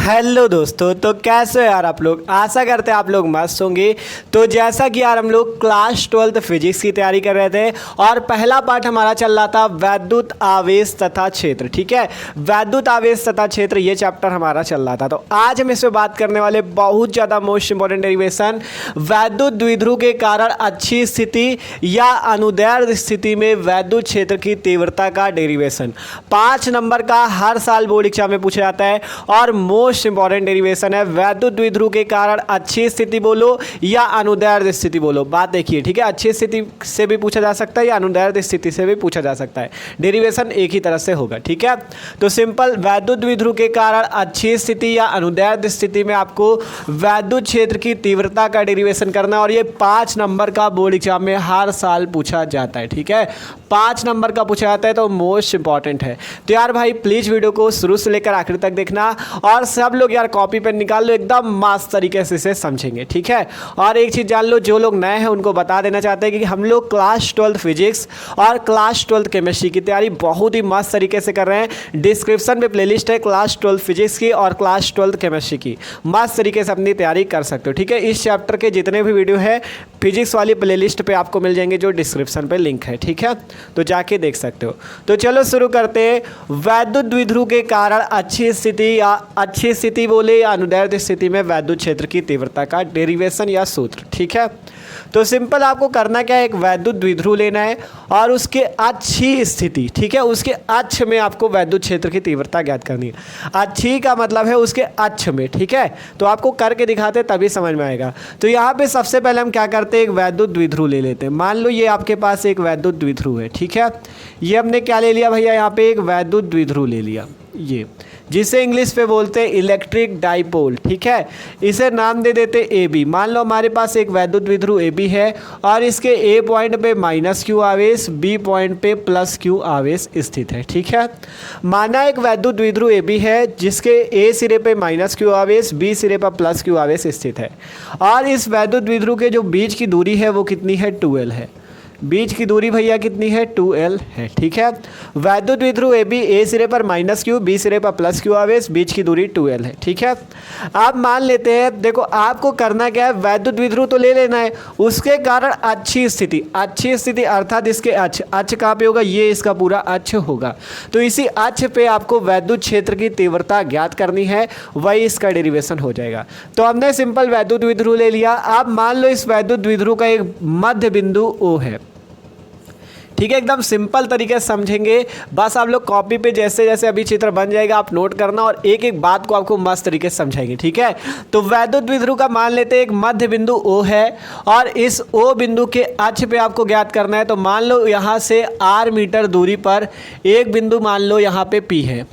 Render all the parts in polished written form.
Hello दोस्तों, तो कैसे हो यार आप लोग। आशा करते हैं आप लोग मस्त होंगे। तो जैसा कि यार हम लोग क्लास 12 फिजिक्स की तैयारी कर रहे थे और पहला पार्ट हमारा चल रहा था वैद्युत आवेश तथा क्षेत्र। ठीक है, वैद्युत आवेश तथा क्षेत्र ये चैप्टर हमारा चल रहा था। तो आज हम इसमें बात करने वाले बहुत ज़्यादा मोस्ट इंपॉर्टेंट डेरिवेशन, वैद्युत द्विध्रुव के कारण अच्छी स्थिति या अनुदैर्ध्य स्थिति में वैद्युत क्षेत्र की तीव्रता का डेरिवेशन। 5 नंबर का हर साल बोर्ड एग्जाम में पूछा जाता है और मोस्ट इंपॉर्टेंट डेरिवेशन है। वैद्युत द्विध्रुव के कारण अच्छी स्थिति बोलो या अनुदैर्ध्य स्थिति बोलो। बात देखिए, ठीक है, अच्छी स्थिति से भी पूछा जा सकता है या अनुदैर्ध्य स्थिति से भी पूछा जा सकता है। डेरिवेशन एक ही तरह से होगा। ठीक है, तो सिंपल वैद्युत द्विध्रुव के कारण अच्छी स्थिति या अनुदैर्ध्य स्थिति में आपको वैद्युत क्षेत्र की तीव्रता का डेरिवेशन करना है और ये 5 नंबर का बोर्ड एग्जाम में हर साल पूछा जाता है। ठीक है, 5 नंबर का पूछा जाता है, तो मोस्ट इंपॉर्टेंट है। तो यार भाई प्लीज़ वीडियो को शुरू से लेकर आखिर तक देखना और सब लोग यार कॉपी पेन निकाल लो, एकदम मस्त तरीके से इसे समझेंगे। ठीक है, और एक चीज़ जान लो, जो लोग नए हैं उनको बता देना चाहते हैं कि हम लोग क्लास 12 फिजिक्स और क्लास 12 केमिस्ट्री की तैयारी बहुत ही मस्त तरीके से कर रहे हैं। डिस्क्रिप्शन में प्लेलिस्ट है क्लास 12 फिजिक्स की और क्लास 12 केमिस्ट्री की, मस्त तरीके से अपनी तैयारी कर सकते हो। ठीक है, इस चैप्टर के जितने भी वीडियो है फिजिक्स वाली प्लेलिस्ट पे आपको मिल जाएंगे, जो डिस्क्रिप्शन पे लिंक है। ठीक है, तो जाके देख सकते हो। तो चलो शुरू करते हैं। वैद्युत द्विध्रुव के कारण अच्छी स्थिति या अच्छी स्थिति बोले या अनुदैर्ध्य स्थिति में वैद्युत क्षेत्र की तीव्रता का डेरिवेशन या सूत्र। ठीक है, तो सिंपल आपको करना क्या है, एक वैद्युत द्विध्रुव लेना है और उसके अच्छी स्थिति, ठीक है, उसके अक्ष में आपको वैद्युत क्षेत्र की तीव्रता ज्ञात करनी है। अच्छी का मतलब है उसके अक्ष में। ठीक है, तो आपको करके दिखाते तभी समझ में आएगा। तो यहाँ पे सबसे पहले हम क्या करते हैं, एक वैद्युत द्विध्रुव ले लेते हैं। मान लो ये आपके पास एक वैद्युत द्विध्रुव है। ठीक है, ये हमने क्या ले लिया भैया, यहाँ पे एक वैद्युत द्विध्रुव ले लिया, ये जिसे इंग्लिश पे बोलते हैं इलेक्ट्रिक डाइपोल। ठीक है, इसे नाम दे देते ए बी। मान लो हमारे पास एक वैद्युत द्विध्रुव ए बी है और इसके ए पॉइंट पे माइनस क्यू आवेश, बी पॉइंट पे प्लस क्यू आवेश स्थित है। ठीक है, माना एक वैद्युत द्विध्रुव ए बी है जिसके ए सिरे पे माइनस क्यू आवेश, बी सिरे पर प्लस क्यू आवेश स्थित है और इस वैद्युत द्विध्रुव के जो बीच की दूरी है वो कितनी है, 2l है। बीच की दूरी भैया कितनी है, 2l है। ठीक है, वैद्युत द्विध्रुव ए बी, ए सिरे पर माइनस क्यू, बी सिरे पर प्लस क्यू आवेश, बीच की दूरी 2l है। ठीक है, आप मान लेते हैं, देखो आपको करना क्या है, वैद्युत द्विध्रुव तो ले लेना है, उसके कारण अच्छी स्थिति, अच्छी स्थिति अर्थात इसके अक्ष, अक्ष कहाँ पे होगा, ये इसका पूरा अक्ष होगा। तो इसी अक्ष पे आपको वैद्युत क्षेत्र की तीव्रता ज्ञात करनी है, वही इसका डेरिवेशन हो जाएगा। तो हमने सिंपल वैद्युत द्विध्रुव ले लिया। आप मान लो इस वैद्युत द्विध्रुव का एक मध्य बिंदु O है। ठीक है, एकदम सिंपल तरीके से समझेंगे, बस आप लोग कॉपी पे जैसे जैसे अभी चित्र बन जाएगा आप नोट करना और एक एक बात को आपको मस्त तरीके से समझाएंगे। ठीक है, तो वैद्युत द्विध्रुव का मान लेते हैं एक मध्य बिंदु O है और इस O बिंदु के अक्ष पे आपको ज्ञात करना है। तो मान लो यहाँ से r मीटर दूरी पर एक बिंदु मान लो यहाँ पे P है।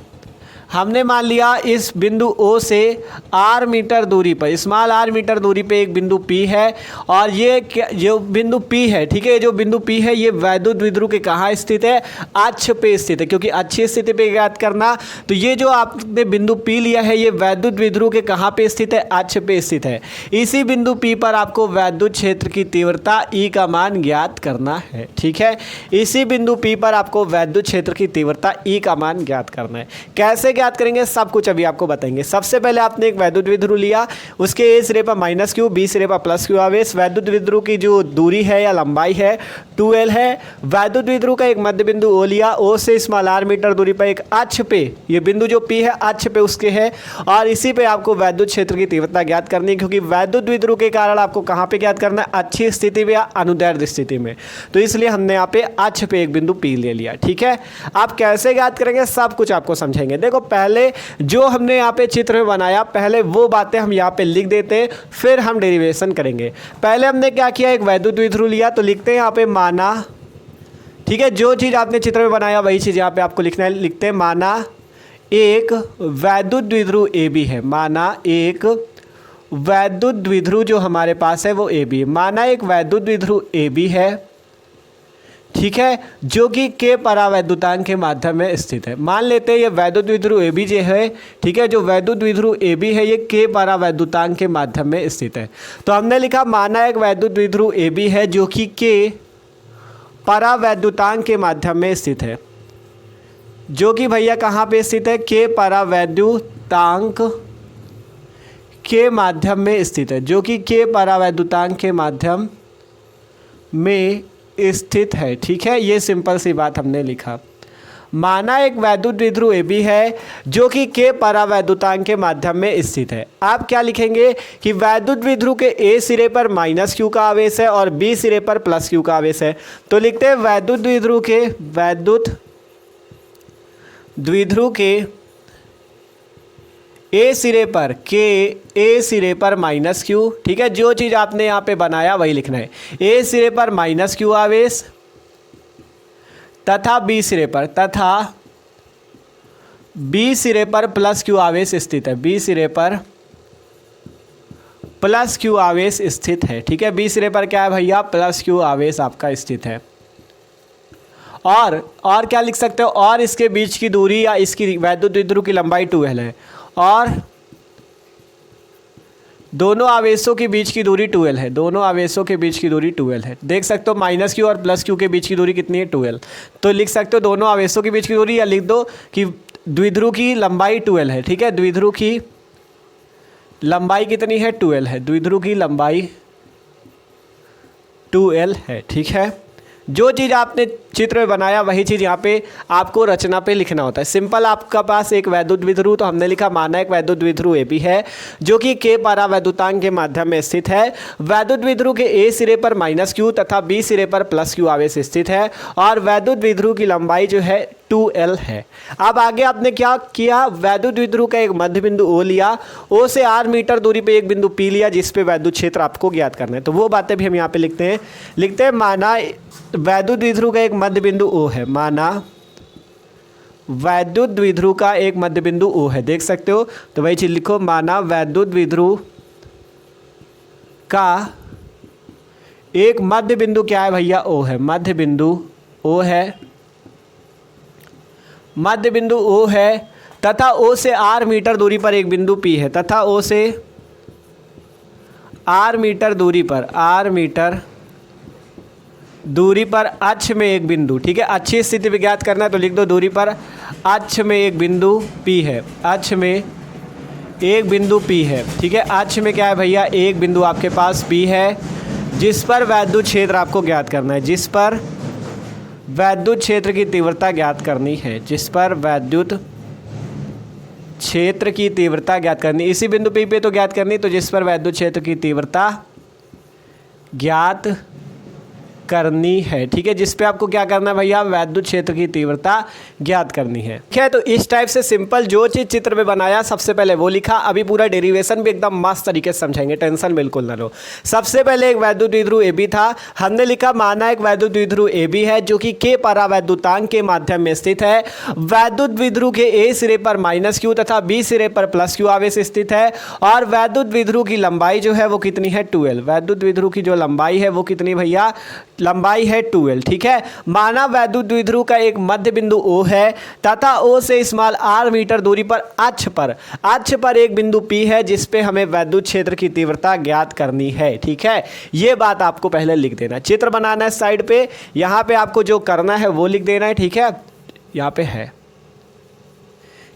हमने मान लिया इस बिंदु O से r मीटर दूरी पर, स्मॉल r मीटर दूरी पे एक बिंदु P है और ये जो बिंदु P है, ठीक है, जो बिंदु P है ये वैद्युत द्विध्रुव के कहाँ स्थित है, अक्ष पे स्थित है, क्योंकि अच्छी स्थिति पे ज्ञात करना। तो ये जो आपने बिंदु P लिया है ये वैद्युत द्विध्रुव के कहाँ पे स्थित है, अक्ष पे स्थित है। इसी बिंदु P पर आपको वैद्युत क्षेत्र की तीव्रता E का मान ज्ञात करना है। ठीक है, इसी बिंदु P पर आपको वैद्युत क्षेत्र की तीव्रता E का मान ज्ञात करना है। कैसे ज्ञात करेंगे सब कुछ अभी आपको बताएंगे। सबसे पहले आपने एक वैद्युत द्विध्रुव लिया, उसके ए सिरे पर माइनस क्यू, बी सिरे पर प्लस क्यू आवेश। वैद्युत द्विध्रुव की जो दूरी है या लंबाई है 2l है। वैद्युत द्विध्रुव का एक मध्य बिंदु O लिया, O से स्मॉल r मीटर दूरी पर एक अक्ष पे, ये बिंदु जो P है अक्ष पे उसके है और इसी पे आपको वैद्युत क्षेत्र की तीव्रता ज्ञात करनी है, क्योंकि वैद्युत द्विध्रुव के कारण आपको कहाँ पे ज्ञात करना है, अच्छी स्थिति में या अनुदैर्ध्य स्थिति में। तो इसलिए हमने यहाँ पे अक्ष पे एक बिंदु P ले लिया। ठीक है, आप कैसे ज्ञात करेंगे सब कुछ आपको समझेंगे। देखो पहले जो हमने यहाँ पे चित्र में बनाया, पहले वो बातें हम यहाँ पे लिख देते हैं, फिर हम डेरिवेशन करेंगे। पहले हमने क्या किया, एक वैद्युत द्विध्रुव लिया, तो लिखते हैं यहाँ पे माना। ठीक है, जो चीज़ आपने चित्र में बनाया वही चीज़ यहाँ पे आपको लिखना है। लिखते हैं माना एक वैद्युत द्विध्रुव ए बी है, माना एक वैद्युत द्विध्रुव जो हमारे पास है वो ए बी है। माना एक वैद्युत द्विध्रुव ए बी है, ठीक है, जो कि के परावैद्युतांक के माध्यम में स्थित है। मान लेते हैं ये वैद्युत द्विध्रुव ए बी जो है, ठीक है, जो वैद्युत द्विध्रुव ए बी है ये के परावैद्युतांक के माध्यम में स्थित है। तो हमने लिखा माना एक वैद्युत द्विध्रुव ए बी है जो कि के परावैद्युतांक के माध्यम में स्थित है, जो कि भैया कहाँ पे स्थित है, के परावैद्युतांक के माध्यम में स्थित है, जो कि के परावैद्युतांक के माध्यम में स्थित है। ठीक है, ये सिंपल सी बात हमने लिखा। माना एक वैद्युत द्विध्रुव AB है जो कि के परावैद्युतांक के माध्यम में स्थित है। आप क्या लिखेंगे कि वैद्युत द्विध्रुव के A सिरे पर -q का आवेश है और B सिरे पर +q का आवेश है। तो लिखते हैं वैद्युत द्विध्रुव के A सिरे पर A सिरे पर -q। ठीक है, जो चीज़ आपने यहाँ पे बनाया वही लिखना है। A सिरे पर -q आवेश तथा B सिरे पर +q आवेश स्थित है। B सिरे पर +q आवेश स्थित है। ठीक है, B सिरे पर क्या है भैया, +q आवेश आपका स्थित है। और क्या लिख सकते हो, और इसके बीच की दूरी या इसकी वैद्युत द्विध्रुव की लंबाई 2l है, और दोनों आवेशों के बीच की दूरी 2l है। दोनों आवेशों के बीच की दूरी 2l है। देख सकते हो -q और +q के बीच की दूरी कितनी है, 2l। तो लिख सकते हो दोनों आवेशों के बीच की दूरी, या लिख दो कि द्विध्रुव की लंबाई 2l है। ठीक है, द्विध्रुव की लंबाई कितनी है, 2l है। द्विध्रुव की लंबाई 2l है। ठीक है, जो चीज़ आपने चित्र में बनाया वही चीज़ यहाँ पे आपको रचना पे लिखना होता है। सिंपल, आपका पास एक वैद्युत द्विध्रुव, तो हमने लिखा माना एक वैद्युत द्विध्रुव AB है जो कि के परावैद्युतांक के माध्यम में स्थित है। वैद्युत द्विध्रुव के A सिरे पर -q तथा B सिरे पर +q आवेश स्थित है, और वैद्युत द्विध्रुव की लंबाई जो है 2l है। अब आगे आपने क्या किया, वैद्युत द्विध्रुव का एक मध्य बिंदु O लिया, O से r मीटर दूरी पे एक बिंदु P लिया जिस पे वैद्युत क्षेत्र आपको ज्ञात करना है। तो वो बातें भी हम यहाँ पे लिखते हैं। माना वैद्युत द्विध्रुव का एक मध्य बिंदु O है। माना वैद्युत द्विध्रुव का एक मध्य बिंदु O है। देख सकते हो, तो वही चीज लिखो, माना वैद्युत द्विध्रुव का एक मध्य बिंदु क्या है भैया, O है। मध्य बिंदु O है, मध्य बिंदु O है, तथा O से r मीटर दूरी पर एक बिंदु P है, तथा O से r मीटर दूरी पर अक्ष में एक बिंदु। ठीक है, अच्छी स्थिति विज्ञात करना है तो लिख दो दूरी पर अक्ष में एक बिंदु P है। अक्ष में एक बिंदु P है। ठीक है, अक्ष में क्या है भैया, एक बिंदु आपके पास P है जिस पर वैद्युत क्षेत्र आपको ज्ञात करना है। जिस पर वैद्युत क्षेत्र की तीव्रता ज्ञात करनी है। जिस पर वैद्युत क्षेत्र की तीव्रता ज्ञात करनी, इसी बिंदु P पे तो ज्ञात करनी, तो जिस पर वैद्युत क्षेत्र की तीव्रता ज्ञात करनी है। ठीक है, जिस पे आपको क्या करना है भैया, वैद्युत क्षेत्र की तीव्रता ज्ञात करनी है। ठीक है, तो इस टाइप से सिंपल जो चीज़ चित्र में बनाया सबसे पहले वो लिखा। अभी पूरा डेरिवेशन भी एकदम मस्त तरीके से समझाएंगे, टेंशन बिल्कुल ना लो। सबसे पहले एक वैद्युत द्विध्रुव AB था, हमने लिखा माना एक वैद्युत द्विध्रुव AB है जो कि के परावैद्युतांक के माध्यम में स्थित है। वैद्युत द्विध्रुव के A सिरे पर -q तथा B सिरे पर +q आवेश स्थित है, और वैद्युत द्विध्रुव की लंबाई जो है वो कितनी है, 2l। वैद्युत द्विध्रुव की जो लंबाई है वो कितनी भैया, लंबाई है 2l। ठीक है, माना वैद्युत द्विध्रुव का एक मध्य बिंदु O है तथा O से स्मॉल r मीटर दूरी पर अक्ष पर एक बिंदु P है जिस पे हमें वैद्युत क्षेत्र की तीव्रता ज्ञात करनी है। ठीक है, ये बात आपको पहले लिख देना। चित्र बनाना है साइड पे, यहाँ पे आपको जो करना है वो लिख देना है। ठीक है, यहाँ पे है।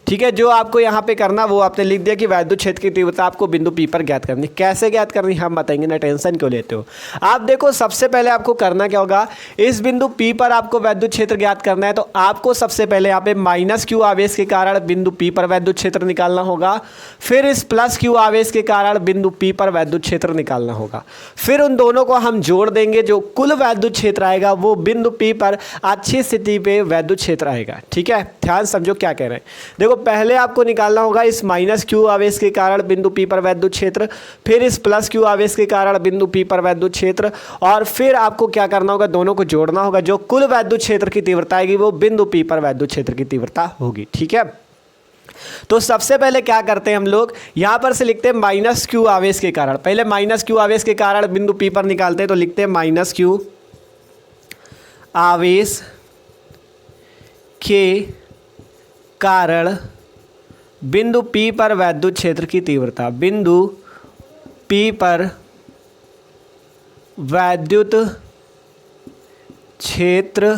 ठीक है, जो आपको यहाँ पे करना वो आपने लिख दिया कि वैद्युत क्षेत्र की तीव्रता आपको बिंदु P पर ज्ञात करनी। कैसे ज्ञात करनी हम बताएंगे ना, टेंशन क्यों लेते हो। आप देखो, सबसे पहले आपको करना क्या होगा, इस बिंदु P पर आपको वैद्युत क्षेत्र ज्ञात करना है, तो आपको सबसे पहले यहाँ पे -q आवेश के कारण बिंदु P पर वैद्युत क्षेत्र निकालना होगा। फिर इस +q आवेश के कारण बिंदु P पर वैद्युत क्षेत्र निकालना होगा। फिर उन दोनों को हम जोड़ देंगे, जो कुल वैद्युत क्षेत्र आएगा वो बिंदु P पर अच्छी स्थिति पे वैद्युत क्षेत्र आएगा। ठीक है, ध्यान समझो क्या कह रहे हैं। देखो, पहले आपको निकालना होगा इस -q आवेश के कारण बिंदु P पर वैद्युत क्षेत्र, फिर इस +q आवेश के कारण बिंदु P पर वैद्युत क्षेत्र, और फिर आपको क्या करना होगा, दोनों को जोड़ना होगा। जो कुल वैद्युत क्षेत्र की तीव्रता आएगी वो बिंदु P पर वैद्युत क्षेत्र की तीव्रता होगी। ठीक है, तो सबसे पहले क्या करते हैं हम लोग, यहां पर से लिखते हैं -q आवेश के कारण। पहले -q आवेश के कारण बिंदु P पर निकालते हैं, तो लिखते हैं -q आवेश के कारण बिंदु P पर वैद्युत क्षेत्र की तीव्रता। बिंदु P पर वैद्युत क्षेत्र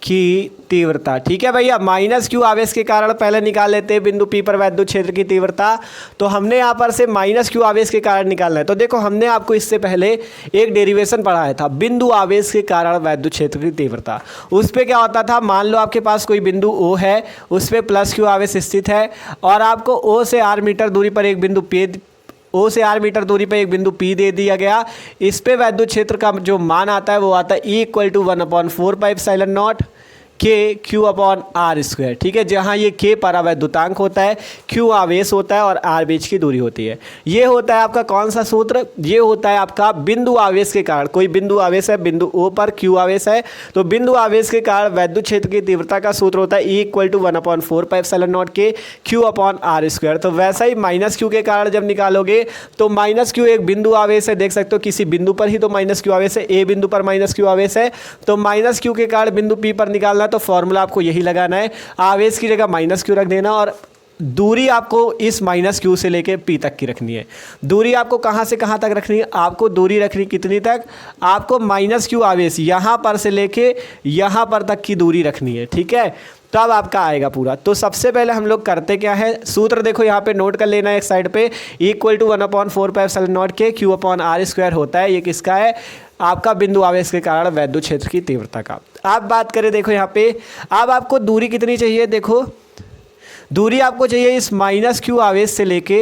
की तीव्रता। ठीक है भैया, माइनस क्यू आवेश के कारण पहले निकाल लेते हैं बिंदु पी पर वैद्युत क्षेत्र की तीव्रता। तो हमने यहाँ पर से माइनस क्यू आवेश के कारण निकालना है। तो देखो हमने आपको इससे पहले एक डेरिवेशन पढ़ाया था, बिंदु आवेश के कारण वैद्युत क्षेत्र की तीव्रता। उस पर क्या होता था, मान लो आपके पास कोई बिंदु ओ है, उस पर प्लस क्यू आवेश स्थित है और आपको ओ से आर मीटर दूरी पर एक बिंदु पी, ओ से आर मीटर दूरी पे एक बिंदु पी दे दिया गया। इस पे वैद्युत क्षेत्र का जो मान आता है वो आता है E = 1/4πε0 के क्यू अपॉन आर स्क्वायर। ठीक है, जहाँ ये के परावैद्युतांक होता है, क्यू आवेश होता है और आर बीच की दूरी होती है। ये होता है आपका कौन सा सूत्र, ये होता है आपका बिंदु आवेश के कारण। कोई बिंदु आवेश है, बिंदु ओ पर क्यू आवेश है, तो बिंदु आवेश के कारण वैद्युत क्षेत्र की तीव्रता का सूत्र होता है E = 1/4πε0 के क्यू अपॉन आर स्क्वायर। तो वैसा ही माइनस क्यू के कारण जब निकालोगे तो माइनस क्यू एक बिंदु आवेश है, देख सकते हो किसी बिंदु पर ही तो माइनस क्यू आवेश है, ए बिंदु पर माइनस क्यू आवेश है, तो माइनस क्यू के कारण बिंदु पी पर निकालना, तो फॉर्मूला आपको यही लगाना है, आवेश की जगह माइनस क्यू रख देना और दूरी आपको इस माइनस क्यू से लेके पी तक की रखनी है। दूरी आपको कहाँ से कहाँ तक रखनी है, आपको दूरी रखनी कितनी तक, आपको माइनस क्यू आवेश यहाँ पर से लेके यहाँ पर तक की दूरी रखनी है। ठीक है, तब आपका आएगा पूरा। तो सबसे पहले हम लोग करते क्या है, सूत्र देखो यहाँ पे नोट कर लेना है एक साइड पे, E = 1/4πε0 के क्यू अपॉन आर स्क्वायर होता है। ये किसका है, आपका बिंदु आवेश के कारण वैद्युत क्षेत्र की तीव्रता का। आप बात करें देखो यहाँ पे, अब आपको दूरी कितनी चाहिए, देखो दूरी आपको चाहिए इस माइनस क्यू आवेश से लेके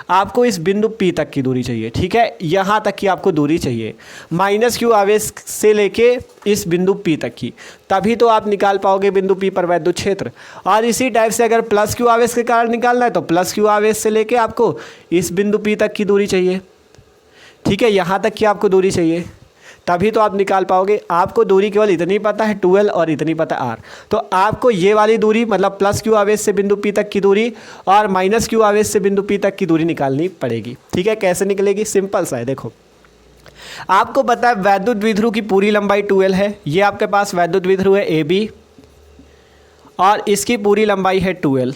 आपको इस बिंदु P तक की दूरी चाहिए। ठीक है, यहाँ तक की आपको दूरी चाहिए, माइनस क्यू आवेश से लेके इस बिंदु P तक की, तभी तो आप निकाल पाओगे बिंदु P पर वैद्युत क्षेत्र। और इसी टाइप से अगर प्लस क्यू आवेश के कारण निकालना है तो प्लस क्यू आवेश से लेके आपको इस बिंदु P तक की दूरी चाहिए। ठीक है, यहाँ तक की आपको दूरी चाहिए, तभी तो आप निकाल पाओगे। आपको दूरी केवल इतनी पता है 2L और इतनी पता है R, तो आपको ये वाली दूरी मतलब प्लस क्यू आवेश से बिंदु P तक की दूरी और माइनस क्यू आवेश से बिंदु P तक की दूरी निकालनी पड़ेगी। ठीक है, कैसे निकलेगी, सिंपल सा है। देखो आपको पता है वैद्युत द्विध्रुव की पूरी लंबाई 2L है, ये आपके पास वैद्युत द्विध्रुव है AB और इसकी पूरी लंबाई है 2L।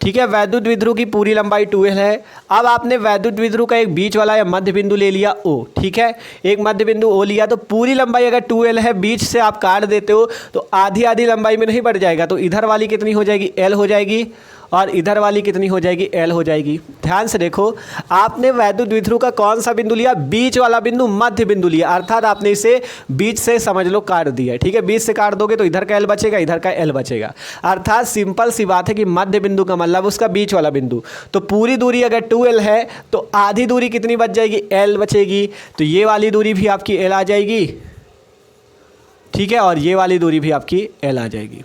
ठीक है, वैद्युत द्विध्रुव की पूरी लंबाई 2L है। अब आपने वैद्युत द्विध्रुव का एक बीच वाला या मध्य बिंदु ले लिया O। ठीक है, एक मध्य बिंदु O लिया, तो पूरी लंबाई अगर 2L है, बीच से आप काट देते हो तो आधी आधी लंबाई में नहीं बढ़ जाएगा, तो इधर वाली कितनी हो जाएगी, L हो जाएगी और इधर वाली कितनी हो जाएगी, L हो जाएगी। ध्यान से देखो, आपने वैद्युत द्विध्रुव का कौन सा बिंदु लिया, बीच वाला बिंदु, मध्य बिंदु लिया, अर्थात आपने इसे बीच से समझ लो काट दिया है। ठीक है, बीच से काट दोगे तो इधर का L बचेगा, इधर का L बचेगा, अर्थात सिंपल सी बात है कि मध्य बिंदु का मतलब उसका बीच वाला बिंदु। तो पूरी दूरी अगर 2L है तो आधी दूरी कितनी बच जाएगी, L बचेगी, तो ये वाली दूरी भी आपकी L आ जाएगी। ठीक है, और ये वाली दूरी भी आपकी L आ जाएगी।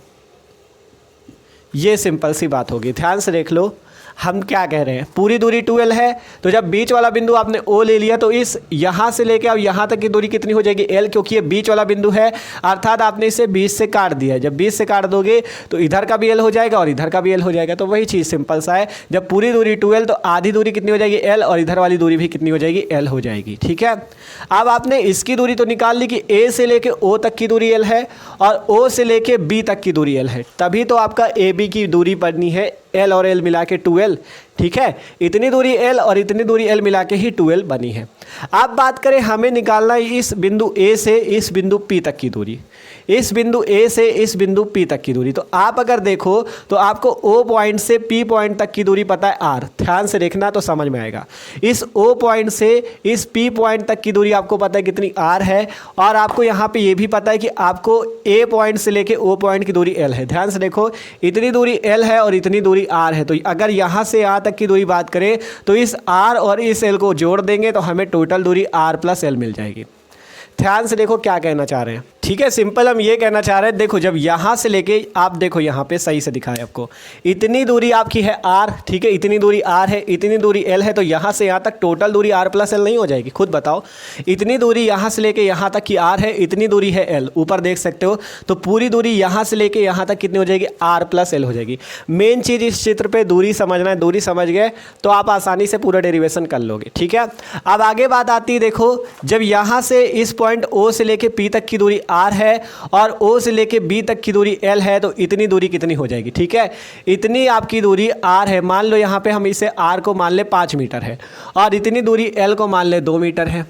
ये सिंपल सी बात होगी, ध्यान से देख लो। हम क्या कह रहे हैं, पूरी दूरी 2L है, तो जब बीच वाला बिंदु आपने O ले लिया तो इस यहाँ से लेके अब यहाँ तक की दूरी कितनी हो जाएगी, L, क्योंकि ये बीच वाला बिंदु है, अर्थात आपने इसे बीच से काट दिया है। जब बीच से काट दोगे तो इधर का भी L हो जाएगा और इधर का भी L हो जाएगा। तो वही चीज़ सिंपल सा है, जब पूरी दूरी 2L तो आधी दूरी कितनी हो जाएगी, L, और इधर वाली दूरी भी कितनी हो जाएगी, L हो जाएगी। ठीक है, अब आपने इसकी दूरी तो निकाल ली कि A से लेके O तक की दूरी L है और O से लेके B तक की दूरी L है, तभी तो आपका AB की दूरी पड़नी है L और L मिला के 2L। ठीक है, इतनी दूरी L और इतनी दूरी L मिला के ही 2L बनी है। अब बात करें, हमें निकालना है इस बिंदु A से इस बिंदु P तक की दूरी, इस बिंदु A से इस बिंदु P तक की दूरी। तो आप अगर देखो तो आपको O पॉइंट से P पॉइंट तक की दूरी पता है R, ध्यान से देखना तो समझ में आएगा। इस O पॉइंट से इस P पॉइंट तक की दूरी आपको पता है कितनी R है, और आपको यहाँ पे ये भी पता है कि आपको A पॉइंट से लेके O पॉइंट की दूरी L है। ध्यान से देखो, इतनी दूरी L है और इतनी दूरी R है, तो अगर यहाँ से यहाँ तक की दूरी बात करें तो इस R और इस L को जोड़ देंगे तो हमें टोटल दूरी R + L मिल जाएगी। ध्यान से देखो क्या कहना चाह रहे हैं। ठीक है, सिंपल हम ये कहना चाह रहे हैं, देखो जब यहाँ से लेके आप देखो यहाँ पे सही से दिखाएं आपको, इतनी दूरी आपकी है R। ठीक है, इतनी दूरी R है, इतनी दूरी L है, तो यहाँ से यहाँ तक टोटल दूरी R + L नहीं हो जाएगी, खुद बताओ। इतनी दूरी यहाँ से लेके यहाँ तक की R है, इतनी दूरी है L, ऊपर देख सकते हो, तो पूरी दूरी यहाँ से लेके यहाँ तक कितनी हो जाएगी, R + L हो जाएगी। मेन चीज़ इस चित्र पर दूरी समझना है, दूरी समझ गए तो आप आसानी से पूरा डेरिवेशन कर लोगे। ठीक है, अब आगे बात आती है, देखो जब यहाँ से इस पॉइंट O से लेके P तक की दूरी R है और O से लेके B तक की दूरी L है, तो इतनी दूरी कितनी हो जाएगी। ठीक है, इतनी आपकी दूरी R है, मान लो यहाँ पे हम इसे R को मान ले 5 मीटर है और इतनी दूरी L को मान ले 2 मीटर है।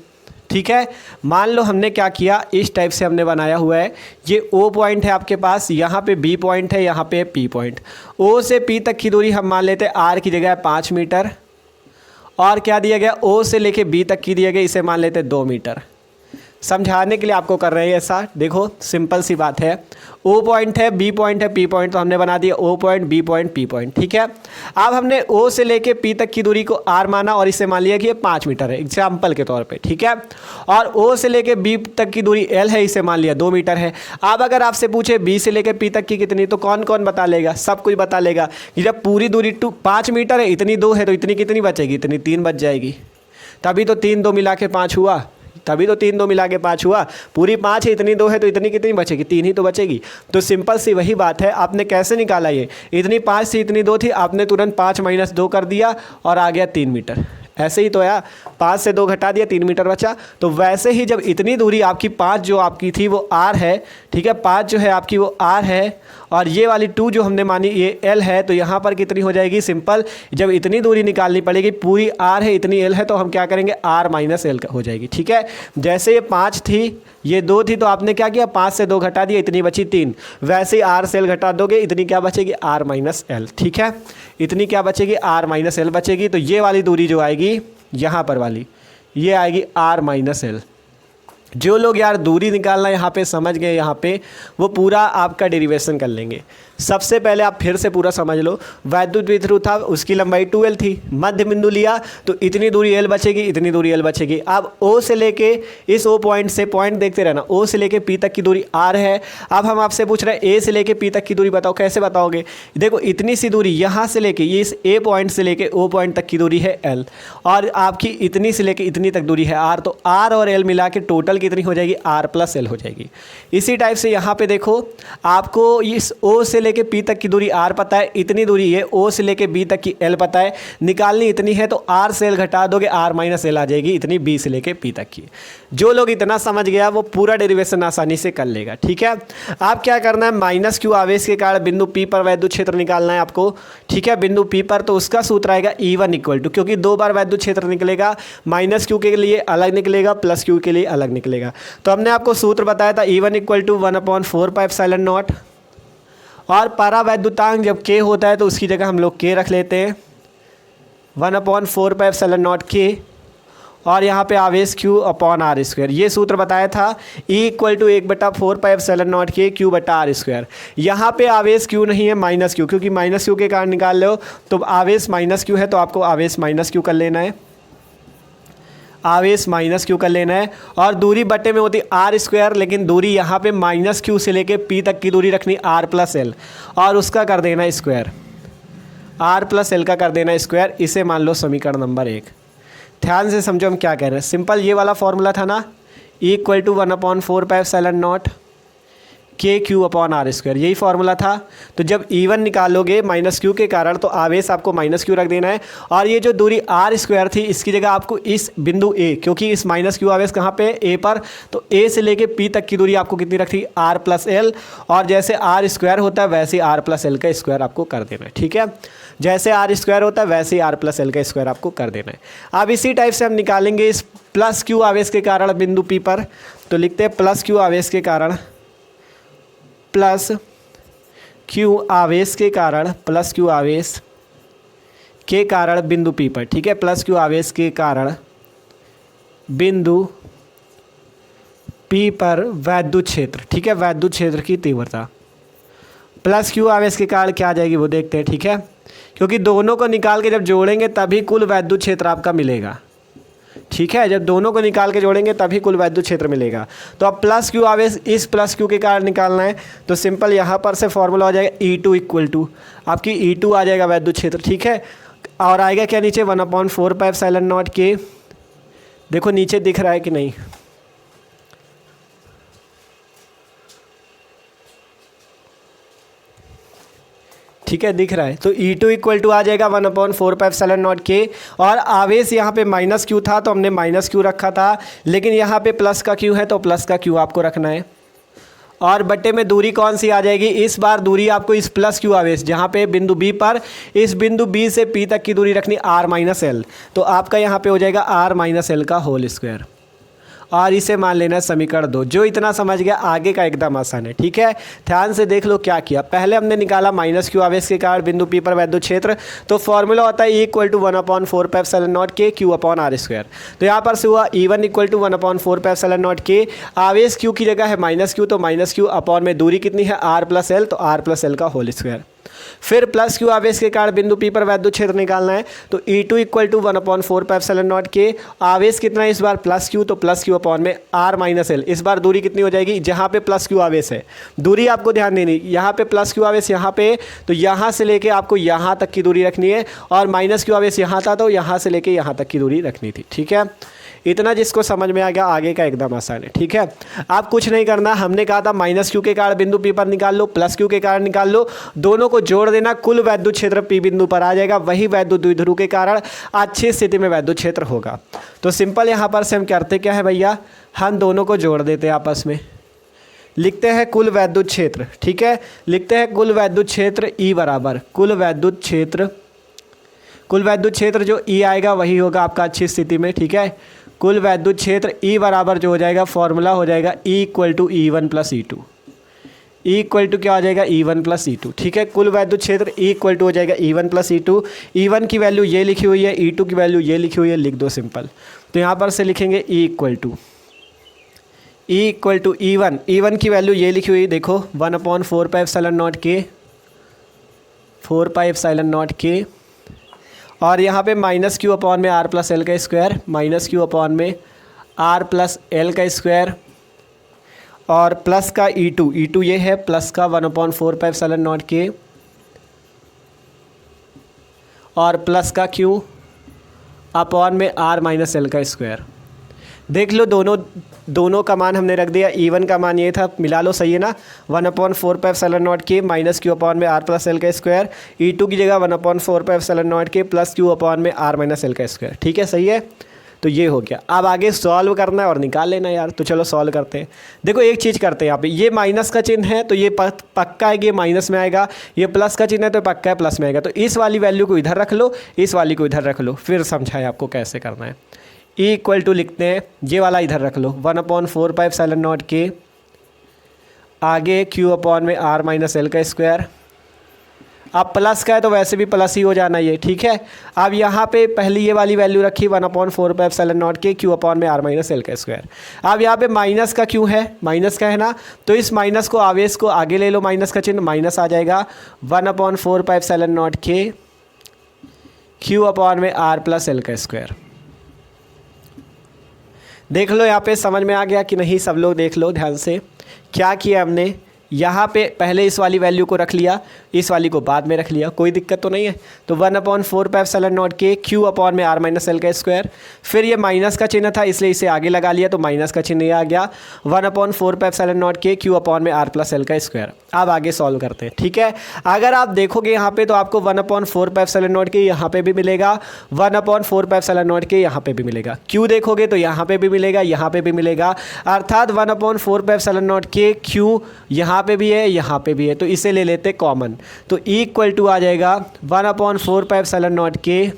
ठीक है। मान लो हमने क्या किया, इस टाइप से हमने बनाया हुआ है, ये O पॉइंट है आपके पास, यहाँ पे B पॉइंट है, यहाँ पे P पॉइंट। O से P तक की दूरी हम मान लेते हैं R की जगह 5 मीटर, और क्या दिया गया, O से लेके B तक की दिया गया, इसे मान लेते हैं 2 मीटर। समझाने के लिए आपको कर रहे हैं ऐसा, देखो सिंपल सी बात है। O पॉइंट है, B पॉइंट है, P पॉइंट, तो हमने बना दिया O point, B point, P point, ठीक है। अब हमने O से लेके P तक की दूरी को R माना और इसे मान लिया कि ये 5 मीटर है एग्जाम्पल के तौर पे, ठीक है। और O से लेके B तक की दूरी L है, इसे मान लिया 2 मीटर है। अब अगर आपसे पूछे B से लेके P तक की कितनी, तो कौन कौन बता लेगा, सब कुछ बता लेगा कि जब पूरी दूरी 5 मीटर है, इतनी 2 है, तो इतनी कितनी बचेगी, इतनी 3 बच जाएगी। तभी तो 3 2 मिला के 5 हुआ, तभी तो 3 2 मिला के 5 हुआ। पूरी 5 है, इतनी 2 है, तो इतनी कितनी बचेगी, 3 ही तो बचेगी। तो सिंपल सी वही बात है, आपने कैसे निकाला, ये इतनी 5 थी, इतनी 2 थी, आपने तुरंत 5 - 2 कर दिया और आ गया 3 मीटर। ऐसे ही तो यार, 5 से 2 घटा दिया, 3 मीटर बचा। तो वैसे ही जब इतनी दूरी आपकी 5 जो आपकी थी वो R है, ठीक है, 5 जो है आपकी वो R है, और ये वाली 2 जो हमने मानी ये L है, तो यहाँ पर कितनी हो जाएगी, सिंपल जब इतनी दूरी निकालनी पड़ेगी, पूरी R है, इतनी L है, तो हम क्या करेंगे, R - L हो जाएगी, ठीक है। जैसे ये 5 थी, ये 2 थी, तो आपने क्या किया, 5 से 2 घटा दिया, इतनी बची 3। वैसे ही R से L घटा दोगे, इतनी क्या बचेगी, R - L, ठीक है। इतनी क्या बचेगी, R - L बचेगी। तो ये वाली दूरी जो आएगी यहाँ पर वाली, ये आएगी R - L। जो लोग यार दूरी निकालना यहाँ पे समझ गए, यहाँ पे वो पूरा आपका डेरिवेशन कर लेंगे। सबसे पहले आप फिर से पूरा समझ लो, वैद्युत द्विध्रुव था, उसकी लंबाई 2L थी, मध्य बिंदु लिया तो इतनी दूरी L बचेगी, इतनी दूरी L बचेगी। अब O से लेके इस O पॉइंट से, पॉइंट देखते रहना, O से लेके P तक की दूरी R है। अब हम आपसे पूछ रहे हैं A से लेके P तक की दूरी बताओ, कैसे बताओगे। देखो इतनी सी दूरी यहाँ से लेके, ये इस A पॉइंट से लेके O पॉइंट तक की दूरी है L, और आपकी इतनी से लेके इतनी तक दूरी है R, तो R और L मिला के टोटल कितनी हो जाएगी, R + L हो जाएगी। इसी टाइप से यहाँ पे देखो, आपको इस O से लेके P तक की दूरी R पता है, इतनी दूरी है O से लेके B तक की L पता है, निकालनी इतनी है, तो R से L घटा दोगे, R - L आ जाएगी, इतनी B से लेके P तक की। जो लोग इतना समझ गया वो पूरा डेरिवेशन आसानी से कर लेगा, ठीक है। आप क्या करना है, -Q आवेश के कारण बिंदु P पर वैद्युत क्षेत्र निकालना है आपको, ठीक है। बिंदु P पर तो उसका सूत्र आएगा E1 = क्योंकि 2 बार वैद्युत क्षेत्र निकलेगा, -Q के लिए अलग निकलेगा, +Q के लिए अलग निकलेगा। तो हमने आपको सूत्र बताया था E1 = 1/4πε0, और परावैद्युतांक जब K होता है तो उसकी जगह हम लोग K रख लेते हैं, 1/4πε0 K, और यहाँ पे आवेश Q/R²। ये सूत्र बताया था, E = 1/4πε0 K Q/R²। यहाँ पे आवेश Q नहीं है, -Q, क्योंकि -Q के कारण निकाल लो, तो आवेश -Q है, तो आपको आवेश -Q कर लेना है, आवेश -Q कर लेना है। और दूरी बटे में होती R², लेकिन दूरी यहाँ पे -Q से लेके P तक की दूरी रखनी R + L, और उसका कर देना स्क्वायर, R + L का कर देना स्क्वायर। इसे मान लो समीकरण नंबर 1। ध्यान से समझो हम क्या कह रहे हैं। सिंपल ये वाला फॉर्मूला था ना, E = 1/4πε0 K Q/R², यही फार्मूला था। तो जब E1 निकालोगे -Q के कारण, तो आवेश आपको -Q रख देना है, और ये जो दूरी R² थी, इसकी जगह आपको इस बिंदु A, क्योंकि इस -Q आवेश कहाँ पे, A पर, तो A से लेके P तक की दूरी आपको कितनी रखी, R + L, और जैसे R² होता है वैसे R + L का स्क्वायर आपको कर देना है, ठीक है। जैसे R² होता है वैसे ही R + L का स्क्वायर आपको कर देना है। अब इसी टाइप से हम निकालेंगे इस +Q आवेश के कारण बिंदु P पर, तो लिखते हैं +Q आवेश के कारण, +Q आवेश के कारण, +Q आवेश के कारण बिंदु P पर, ठीक है। +Q आवेश के कारण बिंदु P पर वैद्युत क्षेत्र, ठीक है, वैद्युत क्षेत्र की तीव्रता। +Q आवेश के कारण क्या आ जाएगी वो देखते हैं, ठीक है, क्योंकि दोनों को निकाल के जब जोड़ेंगे तभी कुल वैद्युत क्षेत्र आपका मिलेगा, ठीक है। जब दोनों को निकाल के जोड़ेंगे तभी कुल वैद्युत क्षेत्र मिलेगा। तो अब +Q आवेश इस +Q के कारण निकालना है, तो सिंपल यहाँ पर से फॉर्मूला हो जाएगा E2 = आपकी E2 आ जाएगा वैद्युत क्षेत्र, ठीक है। और आएगा क्या नीचे, 1/4πε0 K, देखो नीचे दिख रहा है कि नहीं, ठीक है, दिख रहा है। तो E2 = आ जाएगा 1/4πε0 K, और आवेश यहाँ पे -Q था तो हमने -Q रखा था, लेकिन यहाँ पे प्लस का Q है तो प्लस का Q आपको रखना है। और बट्टे में दूरी कौन सी आ जाएगी, इस बार दूरी आपको इस +Q आवेश, जहाँ पे बिंदु B पर, इस बिंदु B से P तक की दूरी रखनी R - L, तो आपका यहाँ पे हो जाएगा R - L का होल स्क्वायर। और इसे मान लेना समीकरण 2। जो इतना समझ गया आगे का एकदम आसान है, ठीक है। ध्यान से देख लो क्या किया। पहले हमने निकाला माइनस क्यू आवेश के कारण बिंदु पी पर वैद्युत क्षेत्र, तो फॉर्मूला होता है E=1/4πε0K Q/r²। तो यहाँ पर से हुआ E1=1/4πε0 K। आवेश क्यू की जगह है माइनस क्यू, तो माइनस क्यू अपॉन में दूरी कितनी है r+l, तो r+l का होल स्क्वायर। फिर प्लस क्यू आवेश के कारण बिंदु पी पर वैद्युत क्षेत्र निकालना है, तो E2=1/4πε0 K। आवेश कितना है इस बार प्लस क्यू, तो प्लस क्यू अपॉन में r-l। इस बार दूरी कितनी हो जाएगी, जहाँ पे प्लस क्यू आवेश है दूरी आपको ध्यान देनी, यहाँ पे प्लस क्यू आवेश यहाँ पे, तो यहाँ से लेके आपको यहाँ तक की दूरी रखनी है, और माइनस क्यू आवेश यहाँ था तो यहाँ से लेके यहाँ तक की दूरी रखनी थी, ठीक है। इतना जिसको समझ में आ गया आगे का एकदम आसान है, ठीक है। आप कुछ नहीं करना, हमने कहा था माइनस क्यू के कारण बिंदु पी पर निकाल लो, प्लस क्यू के कारण निकाल लो, दोनों को जोड़ देना, कुल वैद्युत क्षेत्र पी बिंदु पर आ जाएगा। वही वैद्युत द्विध्रुव के कारण अच्छी स्थिति में वैद्युत क्षेत्र होगा। तो सिंपल यहाँ पर से हम करते क्या है भैया, हम दोनों को जोड़ देते हैं आपस में, लिखते हैं कुल वैद्युत क्षेत्र, ठीक है। लिखते हैं कुल वैद्युत क्षेत्र E बराबर कुल वैद्युत क्षेत्र जो E आएगा वही होगा आपका अच्छी स्थिति में, ठीक है। कुल वैद्युत क्षेत्र E बराबर जो हो जाएगा, फॉर्मूला हो जाएगा E=E1 + E2। E= क्या हो जाएगा, E1 + E2, ठीक है। कुल वैद्युत क्षेत्र E= हो जाएगा E1 + E2। E1 की वैल्यू ये लिखी हुई है, E2 की वैल्यू ये लिखी हुई है, लिख दो सिंपल। तो यहाँ पर से लिखेंगे E1 की वैल्यू ये लिखी हुई देखो 1/4πε0 K 4πε0 K, और यहाँ पे माइनस क्यू अपॉन में r+l का स्क्वायर, माइनस क्यू अपॉन में r+l का स्क्वायर, और प्लस का E2 ये है प्लस का 1/4πε0 K, और प्लस का Q अपॉन में r-l का स्क्वायर। देख लो दोनों का मान हमने रख दिया। E1 का मान ये था, मिला लो, सही है ना, 1/4πε0 K माइनस क्यू अपॉन में r+l का स्क्वायर। E2 की जगह 1/4πε0 K प्लस क्यू अपॉन में r-l का स्क्वायर, ठीक है, सही है। तो ये हो गया। अब आगे सॉल्व करना है और निकाल लेना यार। तो चलो सॉल्व करते हैं। देखो एक चीज़ करते हैं, यहाँ पे ये माइनस का चिन्ह है तो ये पक्का है कि ये माइनस में आएगा, ये प्लस का चिन्ह है तो पक्का है प्लस में आएगा। तो इस वाली वैल्यू को इधर रख लो, इस वाली को इधर रख लो, फिर समझाएं आपको कैसे करना है। E= लिखते हैं, ये वाला इधर रख लो 1/4πε0 K, आगे Q अपॉन में r-l का स्क्वायर। अब प्लस का है तो वैसे भी प्लस ही हो जाना ये, ठीक है। अब यहाँ पे पहली ये वाली वैल्यू रखी 1/4πε0 K Q अपॉन में r-l का स्क्वायर। अब यहाँ पे माइनस का क्यों है, माइनस का है ना, तो इस माइनस को आवेश को आगे ले लो, माइनस का चिन्ह, माइनस आ जाएगा 1/4πε0 K Q अपॉन में r+l का स्क्वायर। देख लो यहाँ पे समझ में आ गया कि नहीं, सब लोग देख लो ध्यान से। क्या किया हमने, यहाँ पे पहले इस वाली वैल्यू को रख लिया, इस वाली को बाद में रख लिया, कोई दिक्कत तो नहीं है। तो 1/4πε0 K Q अपॉन में r-l का स्क्वायर। फिर ये माइनस का चिन्ह था इसलिए इसे आगे लगा लिया, तो माइनस का चिन्ह ये आ गया 1/4πε0 K Q अपॉन में r+l का स्क्वायर। अब आगे सॉल्व करते हैं, ठीक है। अगर आप देखोगे यहाँ पे तो आपको 1/4πε0 K यहाँ पे भी मिलेगा, 1/4πε0 K यहाँ पे भी मिलेगा। Q देखोगे तो यहाँ पे भी मिलेगा, यहाँ पे भी मिलेगा, अर्थात 1/4πε0 K Q यहाँ पे भी है, यहाँ पे भी है, तो इसे ले लेते कॉमन। तो E= आ जाएगा 1/4πε0 K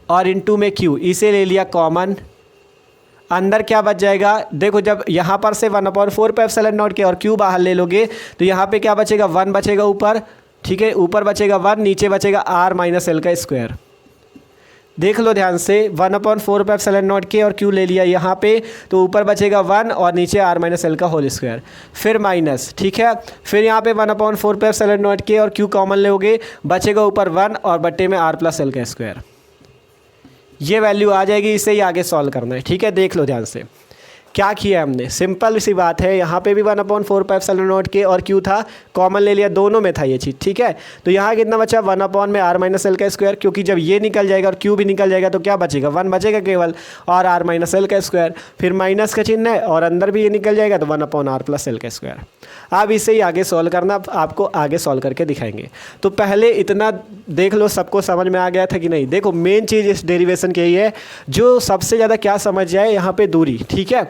और इनटू में Q, इसे ले लिया कॉमन। अंदर क्या बच जाएगा, देखो जब यहाँ पर से 1/4πε0 K और Q बाहर ले लोगे तो यहाँ पे क्या बचेगा, 1 बचेगा ऊपर, ठीक है, ऊपर बचेगा 1, नीचे बचेगा r-l का स्क्वायर। देख लो ध्यान से, 1/4πε0 K और Q ले लिया यहाँ पे, तो ऊपर बचेगा 1 और नीचे r-l का होल स्क्वायर, फिर माइनस, ठीक है। फिर यहाँ पे 1/4πε0 K और Q कॉमन लोगे, बचेगा ऊपर 1 और बट्टे में r+l का स्क्वायर। ये वैल्यू आ जाएगी, इसे ही आगे सॉल्व करना है, ठीक है। देख लो ध्यान से क्या किया हमने, सिंपल सी बात है। यहाँ पे भी 1/4πε0 K और Q था, कॉमन ले लिया, दोनों में था ये चीज़, ठीक है। तो यहाँ कितना बचा, 1 अपॉन में r-l का स्क्वायर, क्योंकि जब ये निकल जाएगा और Q भी निकल जाएगा तो क्या बचेगा, 1 बचेगा केवल, और r-l का स्क्वायर, फिर माइनस का चिन्ह है और अंदर भी ये निकल जाएगा तो 1/r+l का स्क्वायर। अब इसे ही आगे सॉल्व करना, आपको आगे सॉल्व करके दिखाएंगे। तो पहले इतना देख लो, सबको समझ में आ गया था कि नहीं। देखो मेन चीज़ इस डेरिवेशन की यही है, जो सबसे ज़्यादा क्या समझ जाए यहाँ पे दूरी, ठीक है।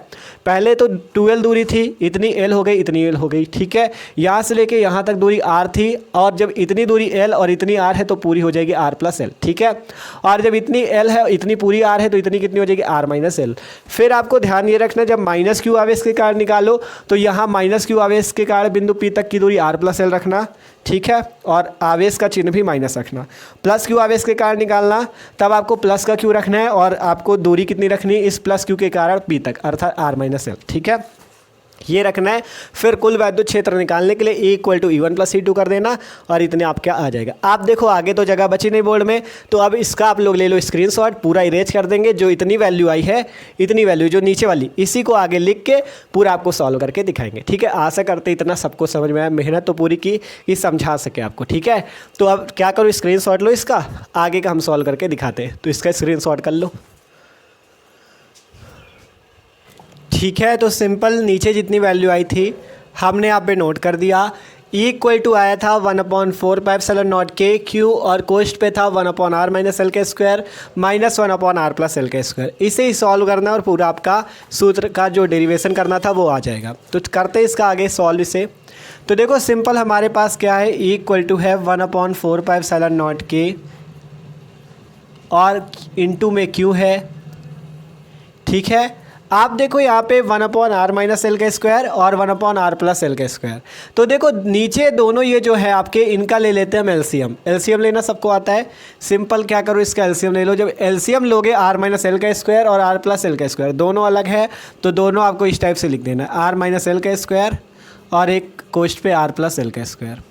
पहले तो 2l दूरी थी, इतनी l हो गई, इतनी l हो गई, ठीक है। यहाँ से लेके यहाँ तक दूरी r थी, और जब इतनी दूरी l और इतनी r है तो पूरी हो जाएगी r प्लस l, ठीक है। और जब इतनी l है, इतनी पूरी r है, तो इतनी कितनी हो जाएगी r माइनस l। फिर आपको ध्यान ये रखना, जब माइनस q आवेश के कारण निकालो तो यहाँ माइनस q आवेश के कारण बिंदु P तक की दूरी r प्लस l रखना, ठीक है। और आवेश का चिन्ह भी माइनस रखना। प्लस q आवेश के कारण निकालना, तब आपको प्लस का q रखना है, और आपको दूरी कितनी रखनी है इस प्लस q के कारण P तक, अर्थात r माइनस l, ठीक है। ये रखना है। फिर कुल वैद्युत क्षेत्र निकालने के लिए E equal to E1 plus E2 कर देना, और इतने आप क्या आ जाएगा। आप देखो आगे तो जगह बची नहीं बोर्ड में, तो अब इसका आप लोग ले लो स्क्रीनशॉट, पूरा इरेज कर देंगे। जो इतनी वैल्यू आई है, इतनी वैल्यू जो नीचे वाली, इसी को आगे लिख के पूरा आपको सॉल्व करके दिखाएंगे, ठीक है। आशा करते इतना सबको समझ में आया, मेहनत तो पूरी की कि समझा सके आपको, ठीक है। तो अब क्या करो, स्क्रीनशॉट लो इसका, आगे का हम सॉल्व करके दिखाते हैं। तो इसका स्क्रीनशॉट कर लो, ठीक है। तो सिंपल नीचे जितनी वैल्यू आई थी हमने यहाँ पे नोट कर दिया। E इक्वल टू आया था 1/4πε0 के क्यू, और कोष्ट पे था 1/r माइनस एल के square minus 1/r plus L के स्क्वायर। इसे ही सॉल्व करना और पूरा आपका सूत्र का जो डेरिवेशन करना था वो आ जाएगा। तो करते हैं इसका आगे सॉल्व इसे। तो देखो सिंपल हमारे पास क्या है, E इक्वल टू है 1/4πε0 के, और इंटू में क्यू है, ठीक है। आप देखो यहाँ पे 1/r माइनस एल का स्क्वायर और 1/r प्लस एल का स्क्वायर। तो देखो नीचे दोनों ये जो है आपके, इनका ले लेते हैं हम एलसीएम। एलसीएम लेना सबको आता है। सिंपल क्या करो, इसका एलसीएम ले लो। जब एलसीएम लोगे r माइनस एल का स्क्वायर और r प्लस एल का स्क्वायर दोनों अलग है, तो दोनों आपको इस टाइप से लिख देना, r माइनस एल का स्क्वायर और एक कोष्ट पे r प्लस एल का स्क्वायर।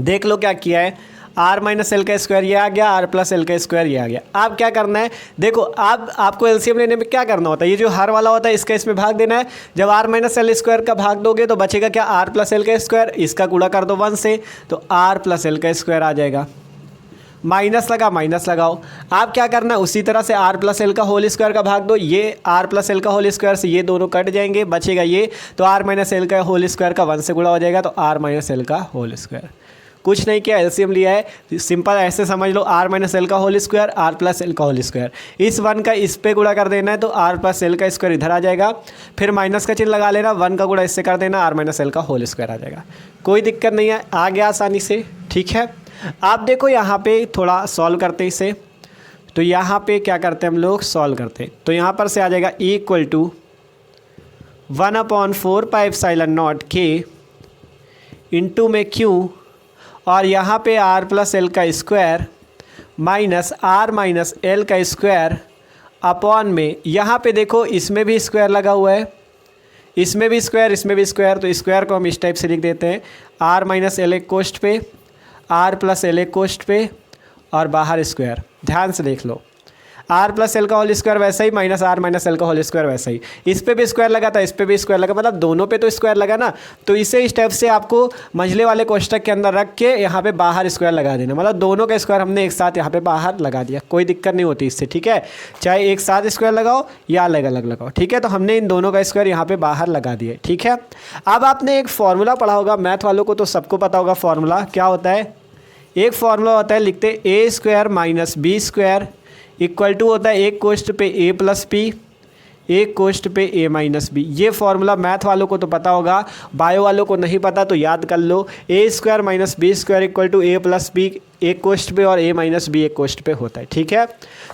देख लो क्या किया है, r माइनस एल का स्क्वायर ये आ गया, r प्लस एल का स्क्वायर ये आ गया। अब क्या करना है, देखो आपको एलसीएम लेने में क्या करना होता है, ये जो हर वाला होता है इसका इसमें भाग देना है। जब r माइनस एल स्क्वायर का भाग दोगे तो बचेगा क्या, r प्लस एल का स्क्वायर, इसका गुणा कर दो 1 से, तो r प्लस एल का स्क्वायर आ जाएगा। माइनस लगा, माइनस लगाओ। आप क्या करना है, उसी तरह से r प्लस एल का होल स्क्वायर का भाग दो, ये r प्लस एल का होल स्क्वायर से ये दोनों कट जाएंगे, बचेगा ये, तो r माइनस एल का होल स्क्वायर का 1 से गुणा हो जाएगा, तो r माइनस एल का होल स्क्वायर। कुछ नहीं किया, एलसीएम लिया है। सिंपल ऐसे समझ लो, r माइनस एल का whole square, r plus L का होल स्क्वायर, इस 1 का इस पे गुणा कर देना है, तो r प्लस एल का स्क्वायर इधर आ जाएगा। फिर माइनस का चिन्ह लगा लेना, 1 का गुणा इससे कर देना, r माइनस एल का होल स्क्वायर आ जाएगा। कोई दिक्कत नहीं है, आ गया आसानी से, ठीक है। आप देखो यहाँ पे थोड़ा सॉल्व करते इसे। तो यहाँ पे क्या करते हैं हम लोग, सॉल्व करते हैं। तो यहाँ पर से आ जाएगा E इक्वल टू 1/4πε0 के इंटू में Q, और यहाँ पे r प्लस एल का square minus r minus L का स्क्वायर अपॉन में, यहाँ पे देखो इसमें भी स्क्वायर लगा हुआ है, इसमें भी स्क्वायर, इसमें भी स्क्वायर, तो स्क्वायर को हम इस टाइप से लिख देते हैं, r माइनस एल एक कोष्ट पे, r प्लस एल एक कोष्ट पे, और बाहर स्क्वायर। ध्यान से देख लो, r प्लस एल का होल स्क्वायर वैसा ही, माइनस r माइनस एल का होल स्क्वायर वैसा ही। इस पे भी स्क्वायर लगा था, इस पे भी स्क्वायर लगा, मतलब दोनों पे तो स्क्वायर लगा ना। तो इसे इस टाइप से आपको मंझले वाले कोष्टक के अंदर रख के यहाँ पे बाहर स्क्वायर लगा देना, मतलब दोनों का स्क्वायर हमने एक साथ यहाँ पे बाहर लगा दिया। कोई दिक्कत नहीं होती इससे, ठीक है। चाहे एक साथ स्क्वायर लगाओ या अलग अलग लगाओ, ठीक है। तो हमने इन दोनों का स्क्वायर यहाँ पे बाहर लगा दिया, ठीक है। अब आपने एक फॉर्मूला पढ़ा होगा, मैथ वालों को तो सबको पता होगा फॉर्मूला क्या होता है। एक फॉर्मूला होता है, लिखते a square minus b square equal to होता है एक कोष्ट पे a प्लस पी, एक कोष्ट पे a माइनस बी। ये फॉर्मूला मैथ वालों को तो पता होगा, बायो वालों को नहीं पता तो याद कर लो। a square minus B square equal to a plus B एक कोष्ट पे और a माइनस बी एक कोष्ट पे होता है, ठीक है।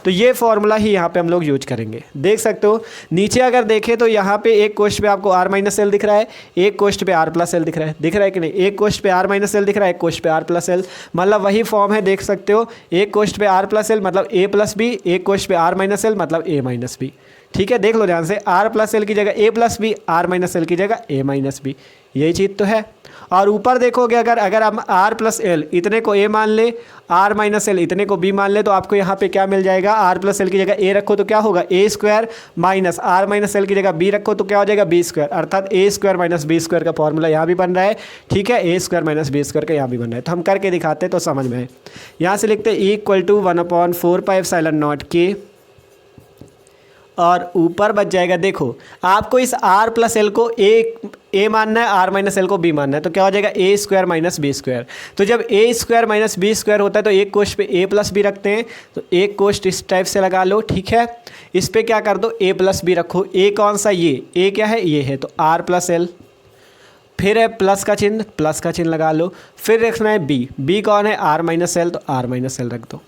तो ये फॉर्मूला ही यहाँ पे हम लोग यूज करेंगे। देख सकते हो नीचे अगर देखें तो यहाँ पे एक कोष्ट पे आपको r माइनस एल दिख रहा है, एक कोष्ट पे r प्लस एल दिख रहा है कि नहीं। एक कोष्ट पे r माइनस एल दिख रहा है, एक कोष्ट पे r प्लस एल, मतलब वही फॉर्म है। देख सकते हो एक कोष्ट पे r प्लस एल मतलब a प्लस बी, एक कोष्ट पे r माइनस एल मतलब a माइनस बी, ठीक है। देख लो ध्यान से, r प्लस एल की जगह a plus B, r minus L की जगह a माइनस बी, यही चीज़ तो है। और ऊपर देखोगे अगर हम r प्लस एल इतने को a मान ले, r माइनस एल इतने को b मान ले, तो आपको यहाँ पे क्या मिल जाएगा, r प्लस एल की जगह a रखो तो क्या होगा a square, minus r minus L की जगह b रखो तो क्या हो जाएगा b स्क्वायर, अर्थात a square minus b square का फॉर्मूला यहाँ भी बन रहा है, ठीक है। a square minus b square का यहाँ भी बन रहा है। तो हम करके दिखाते हैं तो समझ में आए। यहाँ से लिखते हैं E इक्वल टू 1/4πε0 के, और ऊपर बच जाएगा, देखो आपको इस आर प्लस एल को ए मानना है, आर माइनस एल को बी मानना है, तो क्या हो जाएगा ए स्क्वायर माइनस बी स्क्वायर। तो जब ए स्क्वायर माइनस बी स्क्वायर होता है तो एक कोष्ठ पे ए प्लस बी रखते हैं, तो एक कोष्ठ इस टाइप से लगा लो, ठीक है। इस पे क्या कर दो, ए प्लस बी रखो। ए कौन सा, ये ए क्या है, ये है, तो आर प्लस एल, फिर है प्लस का चिन्ह लगा लो, फिर रखना है बी, बी कौन है, आर माइनस एल, तो आर माइनस एल रख दो,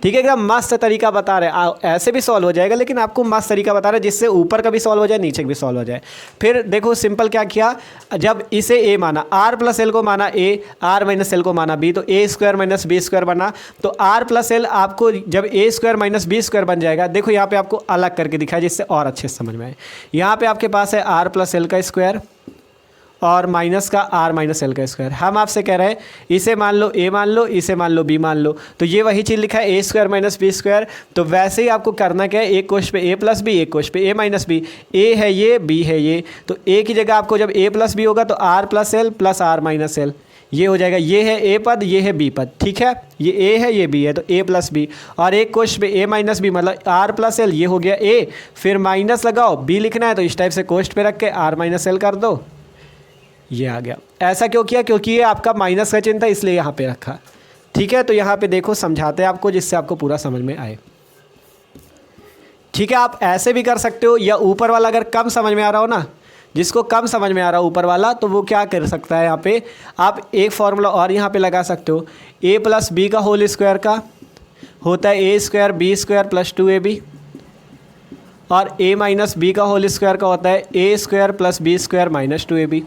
ठीक है। एकदम मस्त तरीका बता रहे हैं, ऐसे भी सॉल्व हो जाएगा, लेकिन आपको मस्त तरीका बता रहे हैं जिससे ऊपर का भी सॉल्व हो जाए, नीचे का भी सॉल्व हो जाए। फिर देखो सिंपल क्या किया, जब इसे ए माना, आर प्लस एल को माना ए, आर माइनस एल को माना बी, तो A square minus B square बना। तो आर प्लस एल आपको जब ए स्क्वायर माइनस बी स्क्वायर बन जाएगा, देखो यहाँ पे आपको अलग करके दिखाया जिससे और अच्छे से समझ में आए। यहाँ पे आपके पास है आर प्लस एल का स्क्वायर और माइनस का आर माइनस एल का स्क्वायर। हम आपसे कह रहे हैं इसे मान लो ए मान लो, इसे मान लो बी मान लो, तो ये वही चीज़ लिखा है A square minus B square. तो वैसे ही आपको करना क्या है, एक कोष्ठ पे ए प्लस बी, एक कोष्ठ पे ए माइनस बी, ए है ये, बी है ये, तो ए की जगह आपको जब ए प्लस बी होगा तो R plus L plus R minus L, ये हो जाएगा। ये है ए पद, ये है बी पद, ठीक है, ये ए है ये बी है, तो ए प्लस बी, और एक कोष्ठ पे ए माइनस बी मतलब आर प्लस एल, ये हो गया ए, फिर माइनस लगाओ, बी लिखना है तो इस टाइप से कोष्ठ पे रख के आर माइनस एल कर दो, ये आ गया। ऐसा क्यों किया, क्योंकि ये आपका माइनस का चिन्ह था इसलिए यहाँ पे रखा, ठीक है। तो यहाँ पे देखो समझाते हैं आपको जिससे आपको पूरा समझ में आए, ठीक है। आप ऐसे भी कर सकते हो, या ऊपर वाला अगर कम समझ में आ रहा हो ना, जिसको कम समझ में आ रहा हो ऊपर वाला, तो वो क्या कर सकता है, यहाँ पे आप एक फॉर्मूला और यहाँ पे लगा सकते हो। ए प्लस बी का होल स्क्वायर का होता है A square B square plus 2ab, और ए माइनस बी का होल स्क्वायर का होता है A square plus B square minus 2ab।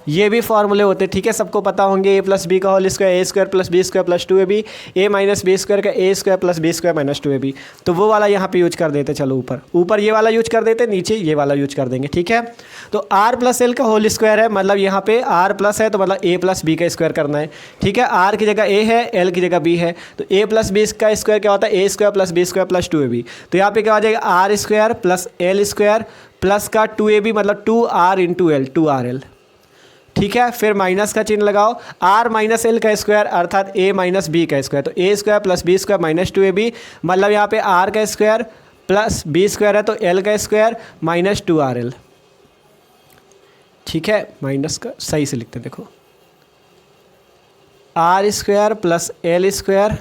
ये भी फॉर्मूले होते हैं, ठीक है, सबको पता होंगे। ए प्लस बी का whole square A square plus B square plus 2ab, A minus B square का A square plus B square minus 2ab। तो वो वाला यहाँ पे यूज कर देते, चलो ऊपर ये वाला यूज कर देते, नीचे ये वाला यूज कर देंगे, ठीक है। तो आर प्लस एल का होल स्क्वायर है, मतलब यहाँ पे आर प्लस है तो मतलब ए प्लस बी का स्क्वायर करना है, ठीक है। आर की जगह ए है, एल की जगह बी है, तो ए प्लस बी का स्क्वायर क्या होता है, A square plus B square plus 2ab। तो यहाँ पे क्या हो जाएगा, R square plus L square plus का 2ab मतलब 2r इंटू एल, 2rl, ठीक है। फिर माइनस का चिन्ह लगाओ, आर माइनस एल का स्क्वायर अर्थात ए माइनस बी का स्क्वायर, तो A square plus B square minus 2ab, मतलब यहाँ पे आर का स्क्वायर प्लस बी स्क्वायर है तो एल का स्क्वायर माइनस 2rl, ठीक है। माइनस का सही से लिखते देखो, R square plus L square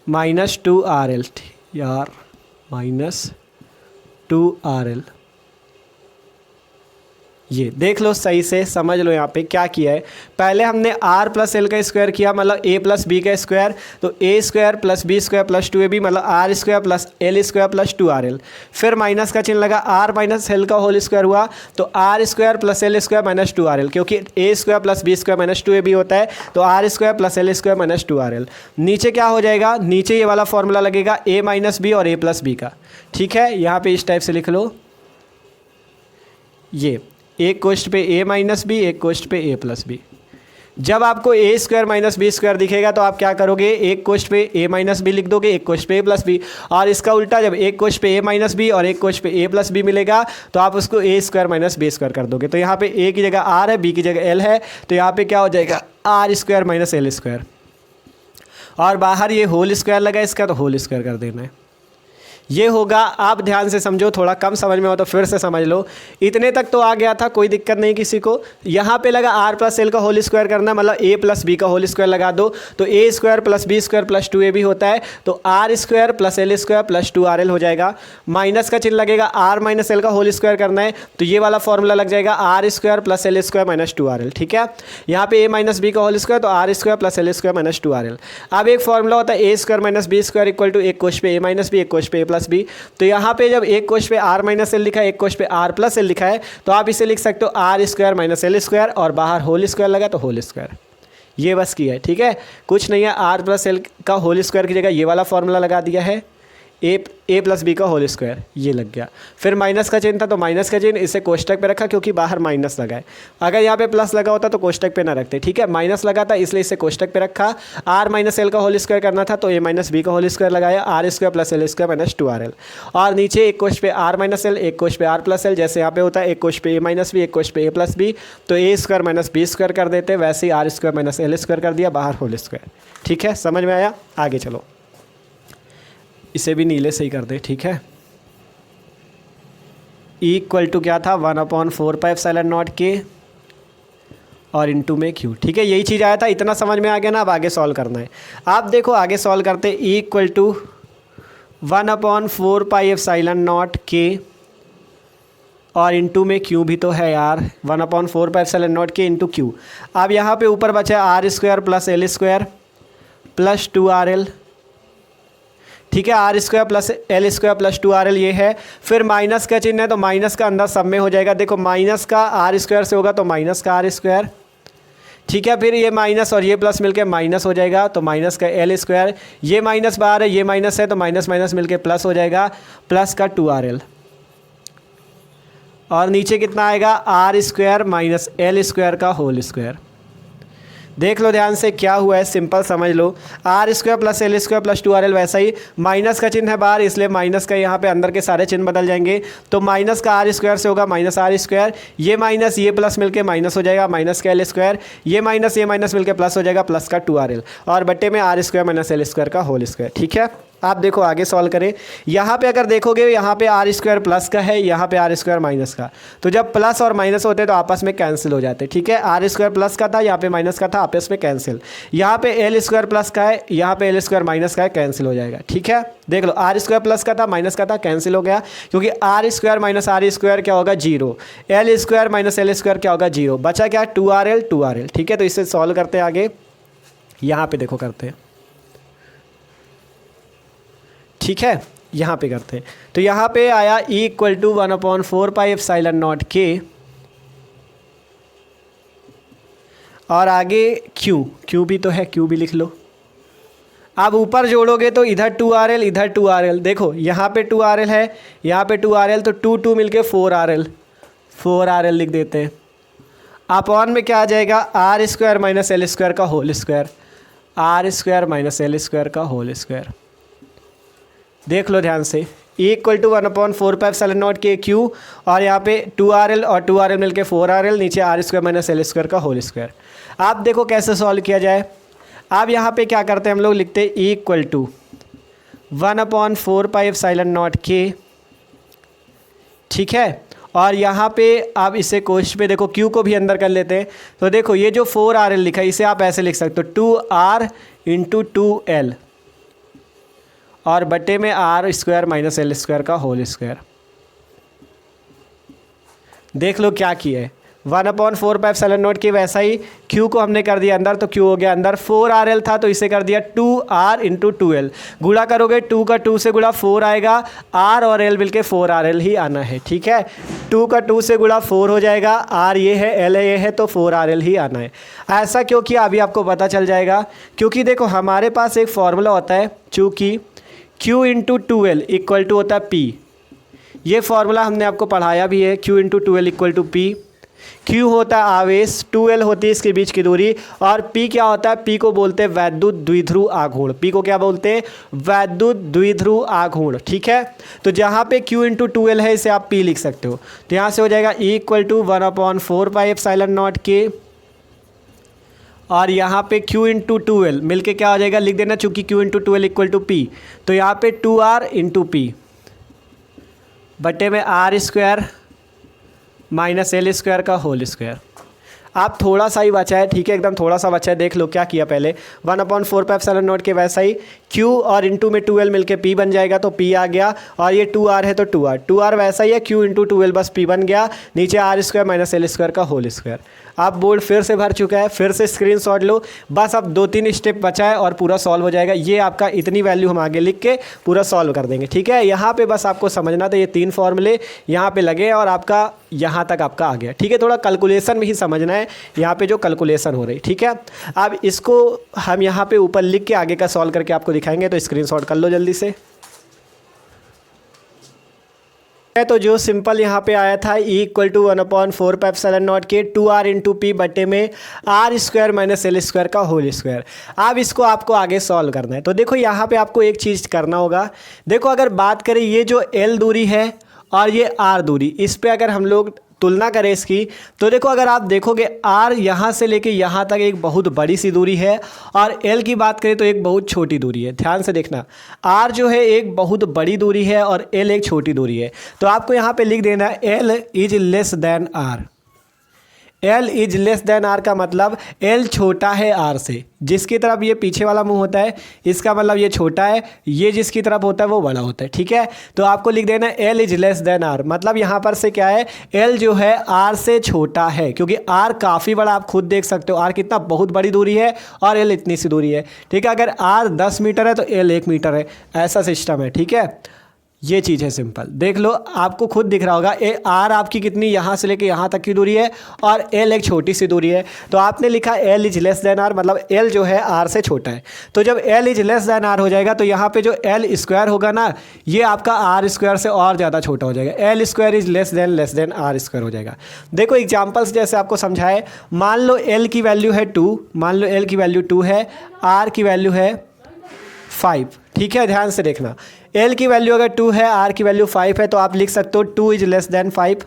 minus 2rl, यार माइनस 2rl, ये देख लो सही से समझ लो। यहाँ पे क्या किया है, पहले हमने आर प्लस एल का स्क्वायर किया मतलब ए प्लस बी का स्क्वायर, तो A square plus B square plus 2ab मतलब R square plus L square plus 2rl। फिर माइनस का चिन्ह लगा, आर माइनस एल का होल स्क्वायर हुआ तो R square plus L square minus 2rl, क्योंकि A square plus B square minus 2ab होता है, तो R square plus L square minus 2rl। नीचे क्या हो जाएगा, नीचे ये वाला फॉर्मूला लगेगा ए माइनस बी और ए प्लस बी का, ठीक है। यहाँ पे इस टाइप से लिख लो, ये एक कोष्ठ पे ए माइनस बी, एक कोष्ठ पे ए प्लस बी। जब आपको A square minus B square दिखेगा तो आप क्या करोगे, एक कोष्ठ पे ए माइनस बी लिख दोगे, एक कोष्ठ पे ए प्लस बी, और इसका उल्टा जब एक कोष्ठ पे ए माइनस बी और एक कोष्ठ पे ए प्लस बी मिलेगा तो आप उसको ए स्क्वायर माइनस बी स्क्वायर कर दोगे। तो यहाँ पे ए की जगह आर है, बी की जगह एल है, तो यहाँ पे क्या हो जाएगा, R square minus L square, और बाहर ये होल स्क्वायर लगा इसका, तो होल स्क्वायर कर देना है। ये होगा, आप ध्यान से समझो, थोड़ा कम समझ में हो तो फिर से समझ लो। इतने तक तो आ गया था, कोई दिक्कत नहीं किसी को। यहाँ पे लगा आर प्लस एल का होल स्क्वायर करना, मतलब ए प्लस बी का होल स्क्वायर लगा दो, तो A square plus B square plus 2ab होता है, तो R square plus L square plus 2rl हो जाएगा। माइनस का चिन्ह लगेगा, आर माइनस एल का होल स्क्वायर करना है, तो ये वाला फॉर्मूला लग जाएगा R square plus L square minus 2rl, ठीक है। यहाँ पे ए माइनस बी का होल स्क्वायर, तो R square plus L square minus 2rl। अब एक फॉर्मूला होता है A square minus B square equal to एक कोष्ठ पे ए माइनस बी, एक कोष्ठ पे ए प्लस बी। तो यहाँ पे जब एक कोष्ठ पे आर माइनस एल लिखा है, एक कोष्ठ पे आर प्लस एल लिखा है, तो आप इसे लिख सकते हो R square minus L square, और बाहर होल स्क्वायर लगा तो होल स्क्वायर। ये बस किया है, ठीक है, कुछ नहीं है। आर प्लस एल का होल स्क्वायर की जगह ये वाला फॉर्मूला लगा दिया है, ए प्लस बी का होल स्क्वायर, ये लग गया। फिर माइनस का चिन्ह था तो माइनस का चिन्ह इसे कोष्टक पे रखा क्योंकि बाहर माइनस लगा है। अगर यहाँ पे प्लस लगा होता तो कोष्टक पे ना रखते, ठीक है। माइनस लगा था इसलिए इसे कोष्टक पे रखा। आर माइनस एल का होल स्क्वायर करना था तो ए माइनस बी का होल स्क्वायर लगाया, R square plus L square minus 2rl। और नीचे एक कोष्ट पे आर माइनस एल, एक कोष्ट पे आर प्लस एल, जैसे यहाँ पे होता है एक कोष्ट पे ए माइनस बी, एक कोष्ट पे ए प्लस बी, तो A square minus B square कर देते, वैसे ही R square minus L square कर दिया, बाहर होल स्क्वायर, ठीक है। समझ में आया? आगे चलो, इसे भी नीले से ही कर दे, ठीक है। इक्वल टू क्या था 1/4πε0 के और इनटू में क्यू। ठीक है, यही चीज़ आया था, इतना समझ में आ गया ना। अब आगे सॉल्व करना है। आप देखो आगे सॉल्व करते इक्वल टू 1/4πε0 के और इनटू में क्यू भी तो है यार, 1/4πε0 के इंटू क्यू। अब यहाँ पे ऊपर बचा r² plus l² plus 2rl। ठीक है, r² plus l² plus 2rl ये है। फिर माइनस का चिन्ह है तो माइनस का अंदर सब में हो जाएगा। देखो माइनस का r² से होगा तो माइनस का r²। ठीक है, फिर ये माइनस और ये प्लस मिलके माइनस हो जाएगा तो माइनस का l²। ये माइनस बाहर है, ये माइनस है तो माइनस माइनस मिलके प्लस हो जाएगा, प्लस का 2rl। और नीचे कितना आएगा r² माइनस l² का होल स्क्वायर। देख लो ध्यान से क्या हुआ है, सिंपल समझ लो। r² plus l² plus 2rl, वैसा ही माइनस का चिन्ह है बाहर इसलिए माइनस का यहाँ पे अंदर के सारे चिन्ह बदल जाएंगे। तो माइनस का r² से होगा माइनस r², ये माइनस ये प्लस मिलके माइनस हो जाएगा माइनस का l², ये माइनस मिलके प्लस हो जाएगा प्लस का 2rl और बट्टे में r² माइनस l² का होल स्क्वायर। ठीक है, आप देखो आगे सॉल्व करें। यहाँ पे अगर देखोगे यहाँ पे r² प्लस का है, यहाँ पे r² माइनस का, तो जब प्लस और माइनस होते हैं तो आपस में कैंसिल हो जाते हैं। ठीक है, r² प्लस का था, यहाँ पे माइनस का था, आपस में कैंसिल। यहाँ पे l² प्लस का है, यहाँ पे l² माइनस का है, कैंसिल हो जाएगा। ठीक है, देख लो r² प्लस का था, माइनस का था, कैंसिल हो गया क्योंकि r² माइनस r² क्या होगा 0, l² माइनस l² क्या होगा 0, बचा क्या 2rl। ठीक है, तो इसे सॉल्व करते हैं आगे। यहाँ पे देखो करते हैं। ठीक है, यहाँ पे करते हैं तो यहाँ पे आया इक्वल टू 1/4πε0 के और आगे क्यू भी तो है, क्यू भी लिख लो। अब ऊपर जोड़ोगे तो इधर 2rl इधर 2rl। देखो यहाँ पे 2rl है, यहाँ पे 2rl, तो 2 मिलके 4rl लिख देते हैं। अपॉन में क्या आ जाएगा r² माइनस l² का whole square, r² minus l² का होल स्क्वायर। देख लो ध्यान से, इक्वल टू 1/4πε0 के क्यू और यहाँ पे 2rl और 2rl मिलके 4rl, नीचे r² माइनस l² का होल स्क्वायर। आप देखो कैसे सॉल्व किया जाए। अब यहाँ पे क्या करते हैं हम लोग, लिखते हैं इक्वल टू 1/4πε0 के। ठीक है, और यहाँ पे आप इसे कोष्ठ पे देखो क्यू को भी अंदर कर लेते हैं। तो देखो ये जो 4rl लिखा है इसे आप ऐसे लिख सकते हो 2r इंटू 2l और बटे में r² माइनस l² का होल स्क्वायर। देख लो क्या किया है, 1/4πε0 के वैसा ही q को हमने कर दिया अंदर तो q हो गया अंदर, 4rl था तो इसे कर दिया 2r इंटू 2l। गुणा करोगे 2 का 2 से गुणा 4 आएगा, r और l मिलके 4rl ही आना है। ठीक है, 2 का 2 से गुणा 4 हो जाएगा, r ये है l ये है तो 4rl ही आना है। ऐसा क्यों किया अभी आपको पता चल जाएगा, क्योंकि देखो हमारे पास एक फॉर्मूला होता है, चूँकि q into 2l equal to होता है p। ये फॉर्मूला हमने आपको पढ़ाया भी है, q into 2l equal to p। q होता है आवेश, 2l होती है इसके बीच की दूरी, और p क्या होता है, p को बोलते हैं वैद्युत द्विध्रुव आघूर्ण। p को क्या बोलते हैं, वैद्युत द्विध्रुव आघूर्ण। ठीक है, तो जहाँ पे q इंटू 2l है इसे आप p लिख सकते हो। तो यहाँ से हो जाएगा इक्वल टू 1/4πε0 के और यहाँ पे q इंटू 2l मिल के क्या हो जाएगा, लिख देना, चूँकि q into 2l equal to p, तो यहाँ पे 2r इंटू p बटे में r² माइनस l² का होल स्क्वायर। आप थोड़ा सा ही बचा है, ठीक है, एकदम थोड़ा सा बचा है। देख लो क्या किया पहले, 1/4πε0 के वैसा ही q और इंटू में 2l मिलके p बन जाएगा तो p आ गया, और ये 2r है तो 2r वैसा ही है, q इंटू 2l बस p बन गया, नीचे r² माइनस l² का होल स्क्वायर। आप बोर्ड फिर से भर चुका है, फिर से स्क्रीनशॉट लो, बस अब 2-3 स्टेप बचा है और पूरा सॉल्व हो जाएगा। ये आपका इतनी वैल्यू हम आगे लिख के पूरा सॉल्व कर देंगे। ठीक है, यहाँ पे बस आपको समझना था, ये 3 फॉर्मूले यहाँ पे लगे और आपका यहाँ तक आपका आ गया। ठीक है, थोड़ा कैलकुलेशन में ही समझना है यहाँ पे जो कैलकुलेशन हो रही। ठीक है, अब इसको हम यहाँ पे ऊपर लिख के आगे का सॉल्व करके आपको दिखाएंगे, तो स्क्रीनशॉट कर लो जल्दी से। तो जो सिंपल यहाँ पे आया था इक्वल टू 1/4πε0 के 2r इंटू पी बटे में r² माइनस l² का होल स्क्वायर। अब इसको आपको आगे सॉल्व करना है। तो देखो यहाँ पे आपको एक चीज़ करना होगा। देखो अगर बात करें ये जो l दूरी है और ये r दूरी, इस पे अगर हम लोग तुलना करें इसकी, तो देखो अगर आप देखोगे आर यहाँ से लेके यहाँ तक एक बहुत बड़ी सी दूरी है और एल की बात करें तो एक बहुत छोटी दूरी है। ध्यान से देखना, आर जो है एक बहुत बड़ी दूरी है और एल एक छोटी दूरी है। तो आपको यहाँ पे लिख देना L is less than R. L is less than R का मतलब एल छोटा है आर से। जिसकी तरफ ये पीछे वाला मुंह होता है इसका मतलब ये छोटा है, ये जिसकी तरफ होता है वो बड़ा होता है। ठीक है, तो आपको लिख देना L is less than R, मतलब यहाँ पर से क्या है, एल जो है आर से छोटा है, क्योंकि आर काफ़ी बड़ा, आप खुद देख सकते हो आर कितना बहुत बड़ी दूरी है और एल इतनी सी दूरी है। ठीक है, अगर आर 10 मीटर है तो एल 1 मीटर है, ऐसा सिस्टम है। ठीक है, ये चीज़ है सिंपल, देख लो आपको खुद दिख रहा होगा। आर आपकी कितनी यहाँ से लेके यहाँ तक की दूरी है और एल एक छोटी सी दूरी है। तो आपने लिखा L is less than R, मतलब एल जो है आर से छोटा है। तो जब L is less than R हो जाएगा तो यहाँ पे जो एल स्क्वायर होगा ना, ये आपका आर स्क्वायर से और ज़्यादा छोटा हो जाएगा। L square is less than R square हो जाएगा। देखो एग्जाम्पल्स जैसे आपको समझाए, मान लो एल की वैल्यू है 2, मान लो एल की वैल्यू 2 है, आर की वैल्यू है 5। ठीक है, ध्यान से देखना, एल की वैल्यू अगर 2 है, आर की वैल्यू 5 है, तो आप लिख सकते हो 2 इज लेस देन 5,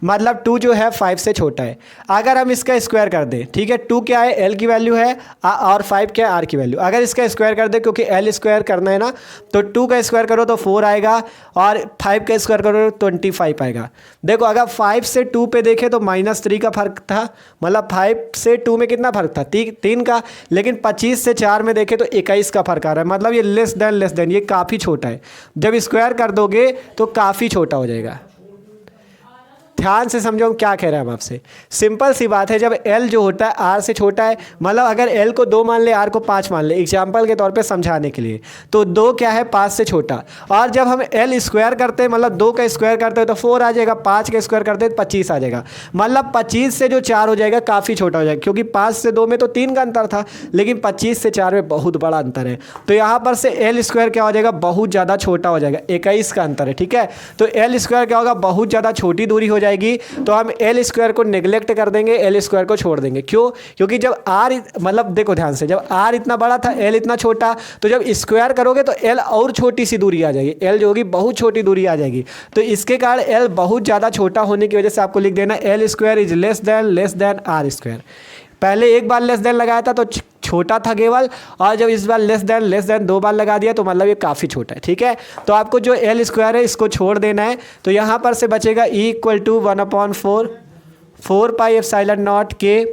मतलब 2 जो है 5 से छोटा है। अगर हम इसका स्क्वायर कर दें, ठीक है, 2 क्या है, एल की वैल्यू है और 5 क्या है, आर की वैल्यू। अगर इसका स्क्वायर कर दें, क्योंकि एल स्क्वायर करना है ना, तो 2 का स्क्वायर करो तो 4 आएगा और 5 का स्क्वायर करो तो 25 आएगा। देखो अगर 5 से 2 पे देखें तो -3 का फर्क था, मतलब 5 से 2 में कितना फर्क था, 3 का। लेकिन 25 से 4 में देखें तो 21 का फर्क आ रहा है, मतलब ये लेस देन ये काफ़ी छोटा है। जब स्क्वायर कर दोगे तो काफ़ी छोटा हो जाएगा। ध्यान से समझो हम क्या कह रहे हैं हम आपसे, सिंपल सी बात है। जब L जो होता है R से छोटा है, मतलब अगर L को 2 मान ले, R को 5 मान ले, एग्जाम्पल के तौर पे समझाने के लिए, तो 2 क्या है, 5 से छोटा। और जब हम L स्क्वायर करते हैं, मतलब 2 का स्क्वायर करते हैं तो 4 आ जाएगा, 5 का स्क्वायर करते हैं तो 25 आ जाएगा। मतलब 25 से जो 4 हो जाएगा काफ़ी छोटा हो जाएगा, क्योंकि 5 से 2 में तो 3 का अंतर था, लेकिन 25 से 4 में बहुत बड़ा अंतर है। तो यहाँ पर से L स्क्वायर क्या हो जाएगा, बहुत ज़्यादा छोटा हो जाएगा, 21 का अंतर है। ठीक है, तो L स्क्वायर क्या होगा, बहुत ज़्यादा छोटी दूरी हो जाएगी। तो हम एल स्क्वायर को नेग्लेक्ट कर देंगे, एल स्क्वायर को छोड़ देंगे। क्यों, क्योंकि जब आर, मतलब देखो ध्यान से, जब आर इतना बड़ा था, एल इतना छोटा, तो जब स्क्वायर करोगे तो एल और छोटी सी दूरी आ जाएगी, एल जो होगी बहुत छोटी दूरी आ जाएगी। तो इसके कारण एल बहुत ज़्यादा छोटा होने की वजह से आपको लिख देना L square is less than R square. पहले एक बार लेस देन लगाया था तो छोटा था केवल, और जब इस बार लेस देन 2 बार लगा दिया तो मतलब ये काफ़ी छोटा है। ठीक है, तो आपको जो एल स्क्वायर है इसको छोड़ देना है। तो यहाँ पर से बचेगा E = 1/4 पाई एप्सिलॉन नॉट के।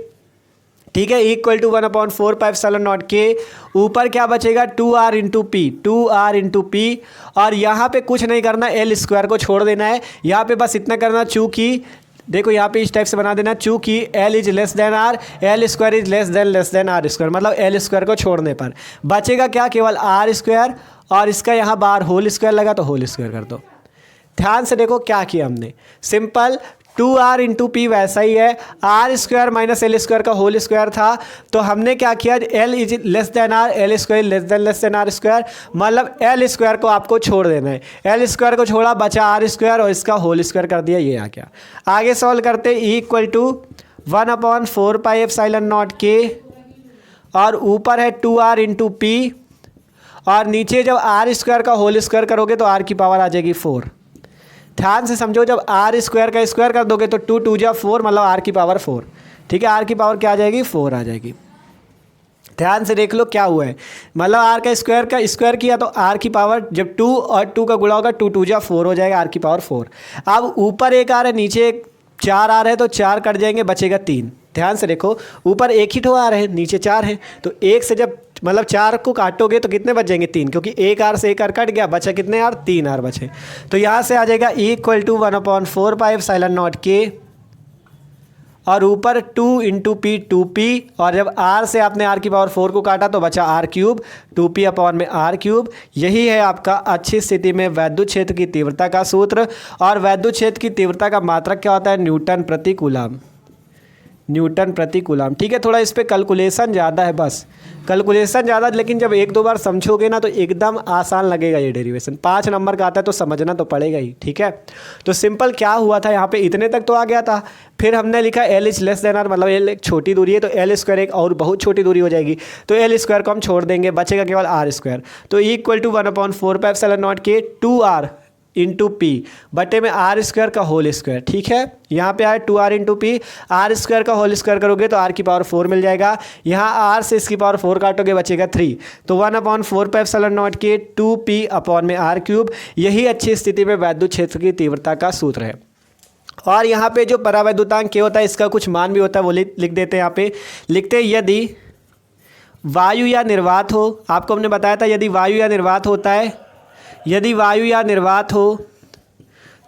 ठीक है, E = 1/4 पाई एप्सिलॉन नॉट के। ऊपर क्या बचेगा, 2r इंटू पी। और यहाँ पे कुछ नहीं करना, एल स्क्वायर को छोड़ देना है। यहाँ पे बस इतना करना, चूँकि देखो यहाँ पे इस टाइप से बना देना, चूँकि L is less than R, L square is less than R square, मतलब एल स्क्वायर को छोड़ने पर बचेगा क्या, केवल आर स्क्वायर, और इसका यहाँ बाहर होल स्क्वायर लगा तो होल स्क्वायर कर दो। ध्यान से देखो क्या किया हमने, सिंपल 2r इंटू पी वैसा ही है, R square minus L square का होल स्क्वायर था। तो हमने क्या किया, L is less than R, L square less than R square, मतलब एल स्क्वायर को आपको छोड़ देना है। एल स्क्वायर को छोड़ा, बचा आर स्क्वायर और इसका होल स्क्वायर कर दिया, ये आ गया। आगे सॉल्व करते, E = 1/4 पाई एप्सिलॉन नॉट के, और ऊपर है 2r इंटू पी, और नीचे जब आर स्क्वायर का होल स्क्वायर करोगे तो आर की पावर आ जाएगी 4। ध्यान से समझो, जब आर स्क्वायर का स्क्वायर कर दोगे तो 2 2 जा 4, मतलब आर की पावर 4। ठीक है, आर की पावर क्या आ जाएगी, 4 आ जाएगी। ध्यान से देख लो क्या हुआ है, मतलब आर का स्क्वायर किया तो आर की पावर, जब 2 और 2 का गुणा होगा 2 2 जा 4 हो जाएगा, आर की पावर 4। अब ऊपर एक आर है, नीचे 4 आर है, तो 4 कट जाएंगे, बचेगा 3। ध्यान से देखो, ऊपर एक ही ठो आ रहे हैं, नीचे 4 है, तो एक से जब मतलब 4 को काटोगे तो कितने बच जाएंगे, 3, क्योंकि एक आर से एक आर कट गया, बचा कितने आर, 3 आर बचे। तो यहाँ से आ जाएगा E = 1/4 पाई एप्सिलॉन नॉट के, और ऊपर 2 इंटू पी 2p, और जब r से आपने r की पावर 4 को काटा तो बचा r³, 2p/r³। यही है आपका अच्छी स्थिति में वैद्युत क्षेत्र की तीव्रता का सूत्र। और वैद्युत क्षेत्र की तीव्रता का मात्रक क्या होता है, न्यूटन प्रति कूलम। ठीक है, थोड़ा इस पर कैलकुलेशन ज़्यादा है, बस कैलकुलेशन ज़्यादा, लेकिन जब 1-2 बार समझोगे ना तो एकदम आसान लगेगा ये डेरिवेशन। 5 नंबर का आता है तो समझना तो पड़ेगा ही। ठीक है, तो सिंपल क्या हुआ था, यहाँ पे इतने तक तो आ गया था। फिर हमने लिखा L is less than R, मतलब एल एक छोटी दूरी है तो एल स्क्वायर एक और बहुत छोटी दूरी हो जाएगी, तो एल स्क्वायर को हम छोड़ देंगे, बचेगा केवल आर स्क्वायर। तो E = 1/4 पाई एप्सिलॉन नॉट के 2r इंटू पी बटे में आर स्क्वायर का होल स्क्वायर। ठीक है, यहाँ पे आए 2r into P, R square का होल स्क्वायर करोगे तो r की पावर 4 मिल जाएगा। यहाँ r से इसकी पावर 4 काटोगे बचेगा 3, तो 1/4 पाई एप्सिलॉन नॉट के 2p अपॉन में r क्यूब। यही अच्छी स्थिति में वैद्युत क्षेत्र की तीव्रता का सूत्र है। और यहाँ पे जो परावैद्युतांक k होता है इसका कुछ मान भी होता है, वो लिख देते हैं। यहाँ पे लिखते हैं यदि वायु या निर्वात हो, आपको हमने बताया था यदि वायु या निर्वात होता है, यदि वायु या निर्वात हो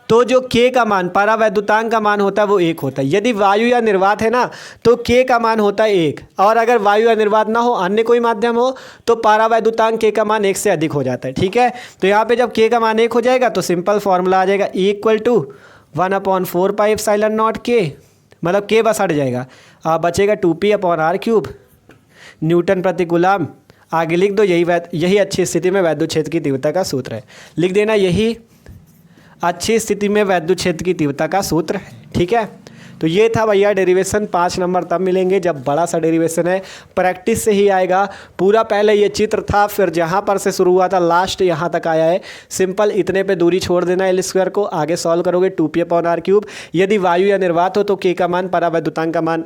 तो जो k का मान परावैद्युतांक का मान होता है वो 1 होता है। यदि वायु या निर्वात है ना तो k का मान होता है 1, और अगर वायु या निर्वात ना हो, अन्य कोई माध्यम हो, तो परावैद्युतांक k का मान 1 से अधिक हो जाता है। ठीक है, तो यहाँ पे जब k का मान 1 हो जाएगा तो सिंपल फॉर्मूला आ जाएगा E equal to 1/4 pi epsilon naught k, मतलब k बस हट जाएगा, बचेगा 2p upon r cube Newton प्रति कूलम। आगे लिख दो, यही अच्छी स्थिति में वैद्युत क्षेत्र की तीव्रता का सूत्र है। लिख देना यही अच्छी स्थिति में वैद्युत क्षेत्र की तीव्रता का सूत्र है। ठीक है, तो ये था भैया डेरिवेशन। 5 नंबर तब मिलेंगे जब बड़ा सा डेरिवेशन है, प्रैक्टिस से ही आएगा। पूरा पहले ये चित्र था, फिर जहाँ पर से शुरू हुआ था लास्ट यहाँ तक आया है। सिंपल इतने पे दूरी छोड़ देना एल स्क्वायर को, आगे सॉल्व करोगे 2p अपॉन r क्यूब। यदि वायु या निर्वात हो तो k का मान परावैद्युतांक का मान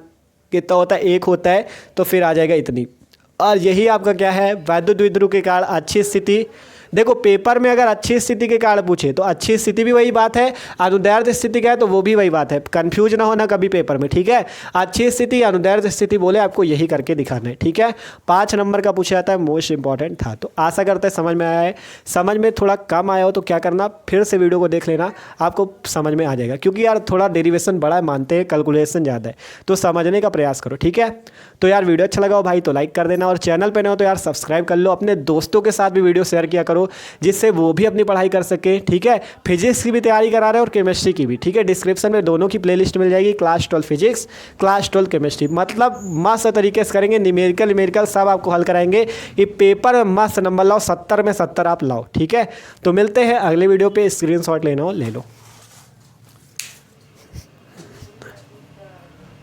कितना होता है, 1 होता है, तो फिर आ जाएगा इतनी। और यही आपका क्या है, वैद्युत द्विध्रुव के कारण अच्छी स्थिति। देखो पेपर में अगर अच्छी स्थिति के कारण पूछे तो अच्छी स्थिति भी वही बात है, अनुदैर्ध्य स्थिति का है तो वो भी वही बात है, कंफ्यूज ना होना कभी पेपर में। ठीक है, अच्छी स्थिति अनुदैर्ध्य स्थिति बोले आपको यही करके दिखाना है। ठीक है, 5 नंबर का पूछा जाता है, मोस्ट इंपॉर्टेंट था। तो आशा करते हैं समझ में आया है। समझ में थोड़ा कम आया हो तो क्या करना, फिर से वीडियो को देख लेना, आपको समझ में आ जाएगा। क्योंकि यार थोड़ा डेरिवेशन बड़ा है, मानते हैं कैलकुलेशन ज़्यादा है, तो समझने का प्रयास करो। ठीक है, तो यार वीडियो अच्छा लगा हो भाई तो लाइक कर देना, और चैनल पर न हो तो यार सब्सक्राइब कर लो। अपने दोस्तों के साथ भी वीडियो शेयर किया करो जिससे वो भी अपनी पढ़ाई कर सके। ठीक है, फिजिक्स की भी तैयारी करा रहे हैं और केमिस्ट्री की भी। ठीक है, डिस्क्रिप्शन में दोनों की प्लेलिस्ट मिल जाएगी, क्लास 12 फिजिक्स, क्लास 12 केमिस्ट्री। मतलब मस्त तरीके से करेंगे, न्यूमेरिकल सब आपको हल कराएंगे। ये पेपर में मस्त नंबर लाओ, 70 में 70 आप लाओ। ठीक है, तो मिलते हैं अगले वीडियो पे, स्क्रीनशॉट लेना हो ले लो।